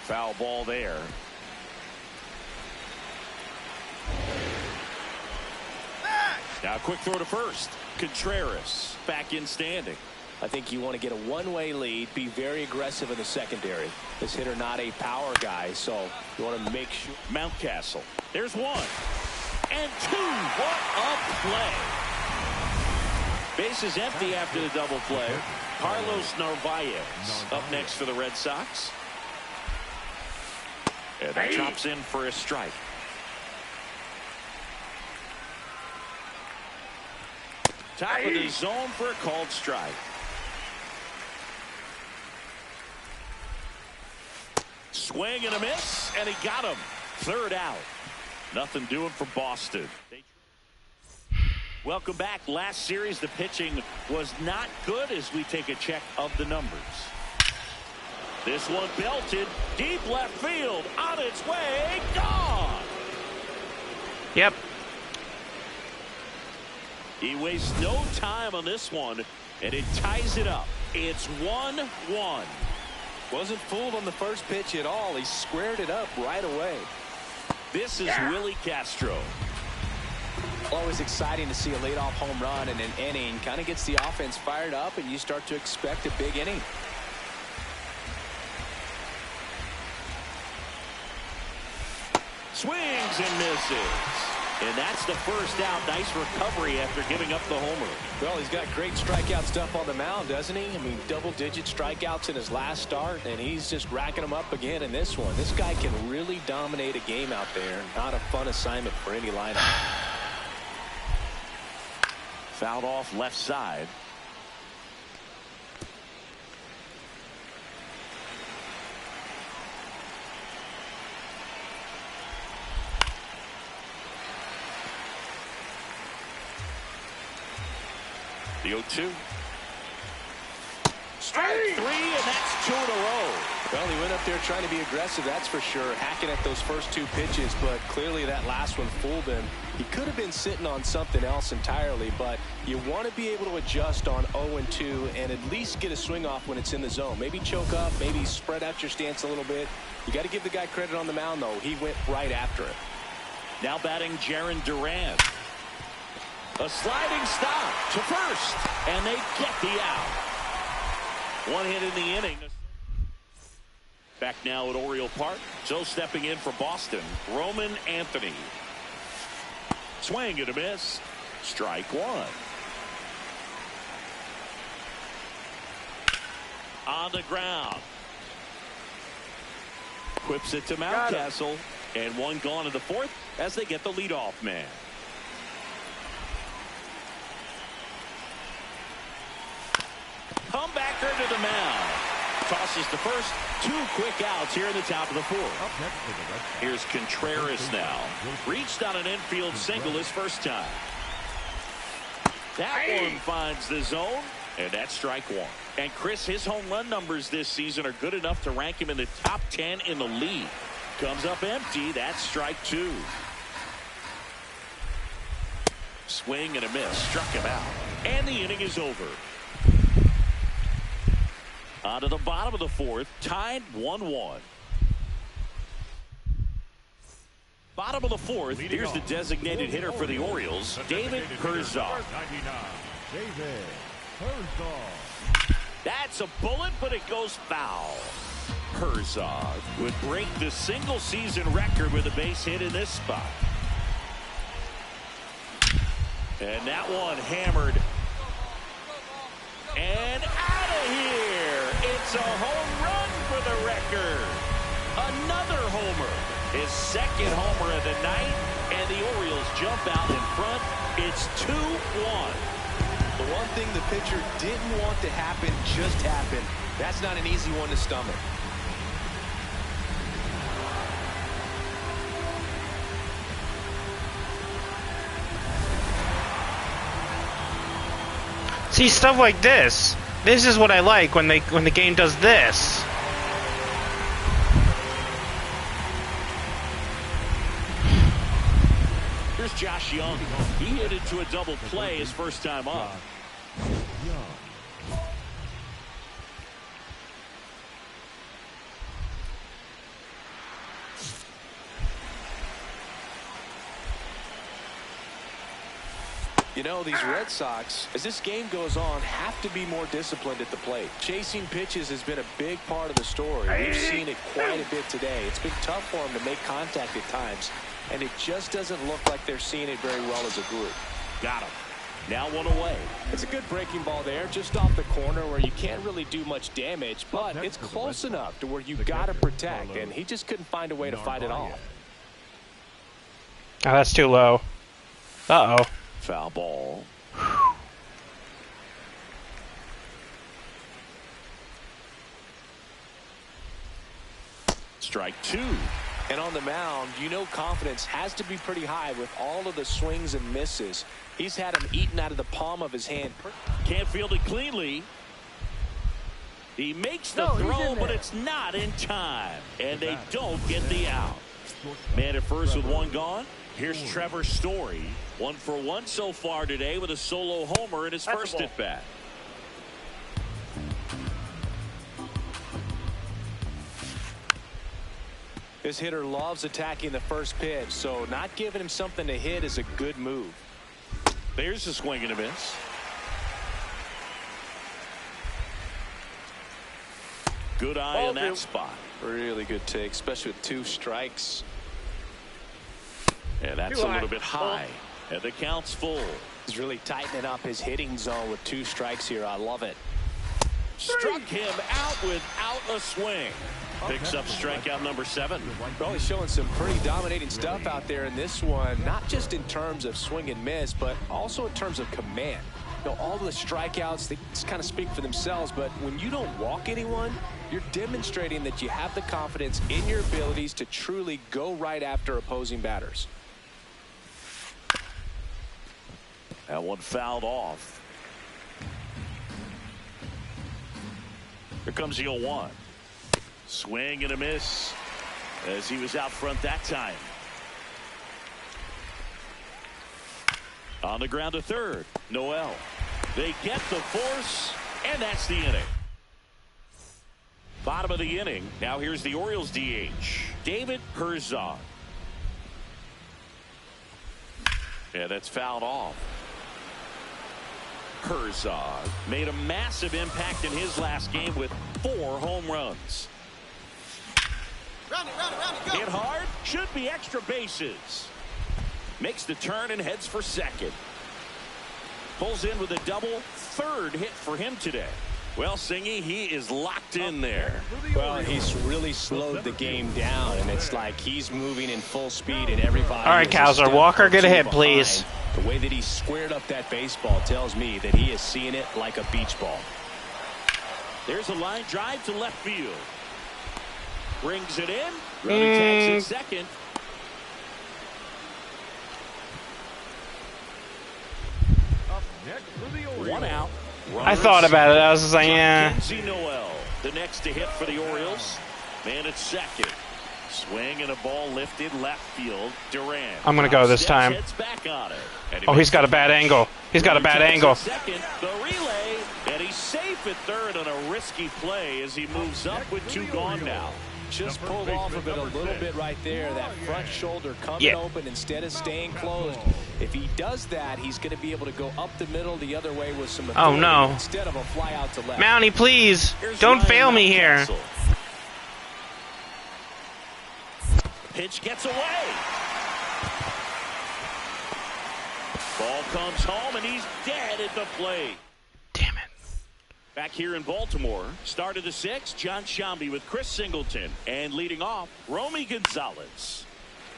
Foul ball there. Now a quick throw to first. Contreras back in standing. I think you want to get a one-way lead, be very aggressive in the secondary. This hitter not a power guy, so you want to make sure. Mountcastle. There's one. And two. What a play. Base is empty after the double play. Carlos Narvaez up next for the Red Sox. And that chops in for a strike. Top of the zone for a called strike. Swing and a miss, and he got him. Third out. Nothing doing for Boston. Welcome back. Last series, the pitching was not good as we take a check of the numbers. This one belted deep left field, on its way, gone. Yep. He wastes no time on this one, and it ties it up. It's 1-1. Wasn't fooled on the first pitch at all. He squared it up right away. This is Willie Castro. Always exciting to see a leadoff home run in an inning. Kind of gets the offense fired up, and you start to expect a big inning. Swings and misses. And that's the first out. Nice recovery after giving up the homer. Well, he's got great strikeout stuff on the mound, doesn't he? I mean, double-digit strikeouts in his last start, and he's just racking them up again in this one. This guy can really dominate a game out there. Not a fun assignment for any lineup. Fouled off left side. The 0-2. Strike three, and that's two in a row. Well, he went up there trying to be aggressive, that's for sure, hacking at those first two pitches, but clearly that last one fooled him. He could have been sitting on something else entirely, but you want to be able to adjust on 0-2 and at least get a swing off when it's in the zone. Maybe choke up, maybe spread out your stance a little bit. You got to give the guy credit on the mound, though. He went right after it. Now batting Jaron Duran. A sliding stop to first, and they get the out. One hit in the inning. Back now at Oriole Park. So stepping in for Boston, Roman Anthony. Swing and a miss. Strike one. On the ground. Quips it to Mountcastle. And one gone in the fourth as they get the leadoff man. Comebacker to the mound. Tosses the first. Two quick outs here in the top of the fourth. Here's Contreras now. Reached on an infield single his first time. That one finds the zone, and that's strike one. And Chris, his home run numbers this season are good enough to rank him in the top 10 in the league. Comes up empty. That's strike two. Swing and a miss. Struck him out. And the inning is over. On to the bottom of the fourth, tied 1-1. Bottom of the fourth, here's the designated hitter for the Orioles, David Herzog. David Herzog. That's a bullet, but it goes foul. Herzog would break the single-season record with a base hit in this spot. And that one hammered. And out of here. It's a home run for the record. Another homer. His second homer of the night. And the Orioles jump out in front. It's 2-1. The one thing the pitcher didn't want to happen just happened. That's not an easy one to stomach. See, stuff like this. This is what I like when the game does this. Here's Josh Young. He hit into a double play his first time up. You know, these Red Sox, as this game goes on, have to be more disciplined at the plate. Chasing pitches has been a big part of the story. We've seen it quite a bit today. It's been tough for them to make contact at times, and it just doesn't look like they're seeing it very well as a group. Got him. Now one away. It's a good breaking ball there, just off the corner where you can't really do much damage, but it's close enough to where you got to protect, and he just couldn't find a way to fight it off. Oh, that's too low. Uh-oh. Foul ball. Strike two. And on the mound, you know confidence has to be pretty high with all of the swings and misses. He's had them eaten out of the palm of his hand. Can't field it cleanly. He makes the throw, but it's not in time. And they don't get the out. Man at first with one gone. Here's Trevor Story. 1 for 1 so far today with a solo homer in his first at bat. This hitter loves attacking the first pitch, so not giving him something to hit is a good move. There's a swing and a miss. Good eye on that spot. Really good take, especially with 2 strikes. And that's a little bit high. And the count's full. He's really tightening up his hitting zone with 2 strikes here. I love it. Struck him out without a swing. Picks up strikeout number 7. Well, he's showing some pretty dominating stuff out there in this one, not just in terms of swing and miss, but also in terms of command. You know, all the strikeouts, they just kind of speak for themselves, but when you don't walk anyone, you're demonstrating that you have the confidence in your abilities to truly go right after opposing batters. That one fouled off. Here comes the 0-1. Swing and a miss as he was out front that time. On the ground to third. Noel. They get the force, and that's the inning. Bottom of the inning. Now here's the Orioles DH. David Herzog. Yeah, that's fouled off. Herzog made a massive impact in his last game with 4 home runs. Hit hard, should be extra bases. Makes the turn and heads for second. Pulls in with a double, 3rd hit for him today. Well, Singy, he is locked in there. Well, he's really slowed the game down, and it's like he's moving in full speed, and everybody. All right, Cowser, Walker, get a hit, please. The way that he squared up that baseball tells me that he is seeing it like a beach ball. There's a line drive to left field. Brings it in. Running tags at second. One out. I thought about it. I was just like, yeah. Noel, the next to hit for the Orioles. Man at second. Swing and a ball lifted left field. Durant. I'm going to go this time. Back on it. Oh, he's got a bad angle. He's got a bad angle. Second, the relay, and he's safe at third on a risky play as he moves up with 2 gone now. Just pulled off of it a little bit right there. That front shoulder coming open instead of staying closed. If he does that, he's going to be able to go up the middle the other way with some authority instead of a fly out to left. Mountie, please. Don't fail me here. Pitch gets away. Ball comes home, and he's dead at the plate. Damn it. Back here in Baltimore, start of the 6th, John Shambi with Chris Singleton. And leading off, Romy Gonzalez.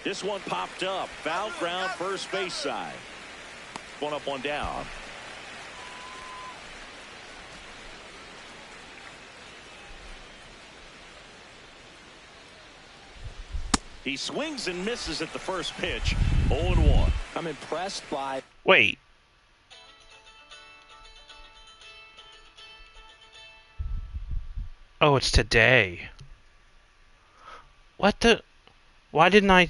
This one popped up. Foul ground, first base side. 1 up, 1 down. He swings and misses at the first pitch. 0-1. I'm impressed by... Wait. Oh, it's today. What the... Why didn't I...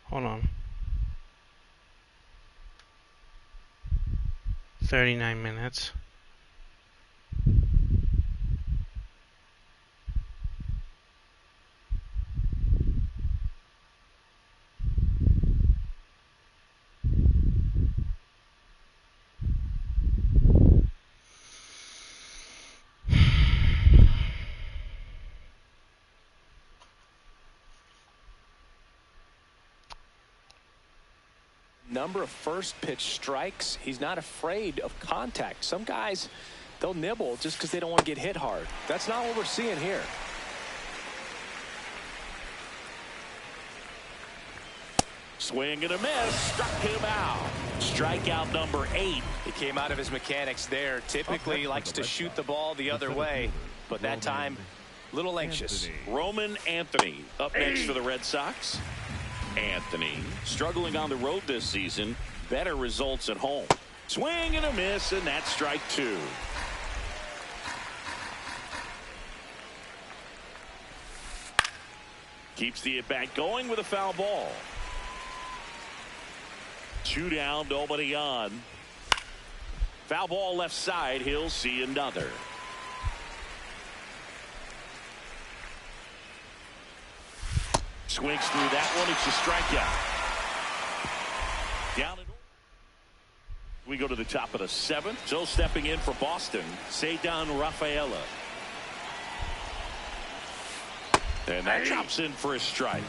Hold on. 39 minutes. Number of first pitch strikes. He's not afraid of contact. Some guys, they'll nibble just because they don't want to get hit hard. That's not what we're seeing here. Swing and a miss. Struck him out. Strikeout number 8. He came out of his mechanics there. Typically he likes to shoot the ball the other way, but that time a little anxious. Roman Anthony up next for the Red Sox. Anthony struggling on the road this season. Better results at home. Swing and a miss, and that's strike 2. Keeps the at-bat going with a foul ball. 2 down, nobody on. Foul ball left side. He'll see another. Swings through that one. It's a strikeout. Down and we go to the top of the 7th. So stepping in for Boston, Cedar Rafaela. And that chops in for a strike.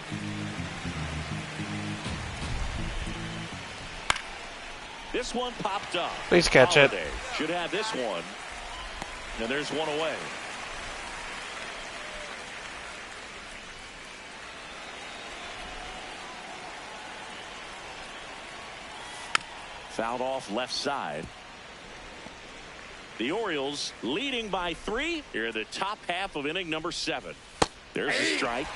This one popped up. Please catch it. Should have this one. And there's one away. Fouled off left side. The Orioles leading by 3 here in the top half of inning number 7. There's a strike.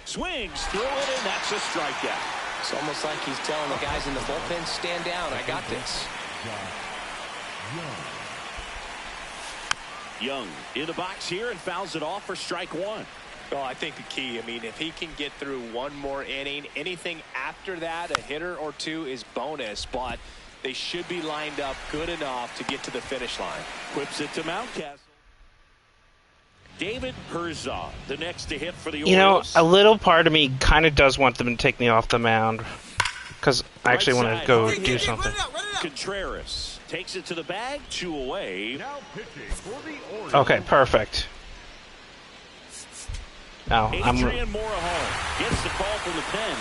Swings through it, and that's a strikeout. It's almost like he's telling the guys in the bullpen, stand down, I got this. Young in the box here and fouls it off for strike 1. Well, I think the key, I mean, if he can get through one more inning, anything after that, a hitter or 2 is bonus, but they should be lined up good enough to get to the finish line. Whips it to Mountcastle. David Herzog, the next to hit for the Orioles. You know, a little part of me kind of does want them to take me off the mound. Because I actually want to go do something. Contreras takes it to the bag, 2 away. Now pitching for the Orioles. Okay, perfect. Now, Adrian Morejon gets the call from the pen.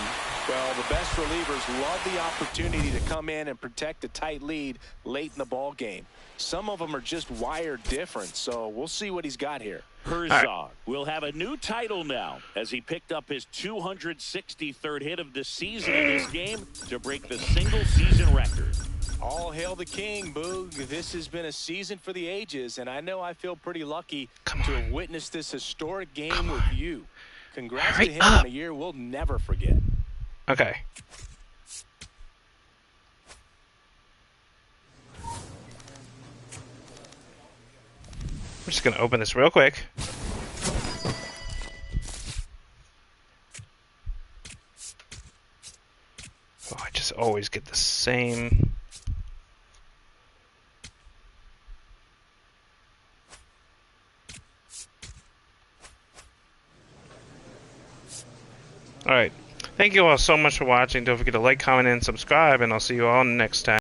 Well, the best relievers love the opportunity to come in and protect a tight lead late in the ball game. Some of them are just wired different, so we'll see what he's got here. Herzog will have a new title now as he picked up his 263rd hit of the season in this game to break the single-season record. All hail the king, Boog. This has been a season for the ages, and I know I feel pretty lucky to have witnessed this historic game with you. Congrats to him on a year we'll never forget. Okay. just gonna open this real quick. Oh, I just always get the same. Alright. Thank you all so much for watching. Don't forget to like, comment, and subscribe, and I'll see you all next time.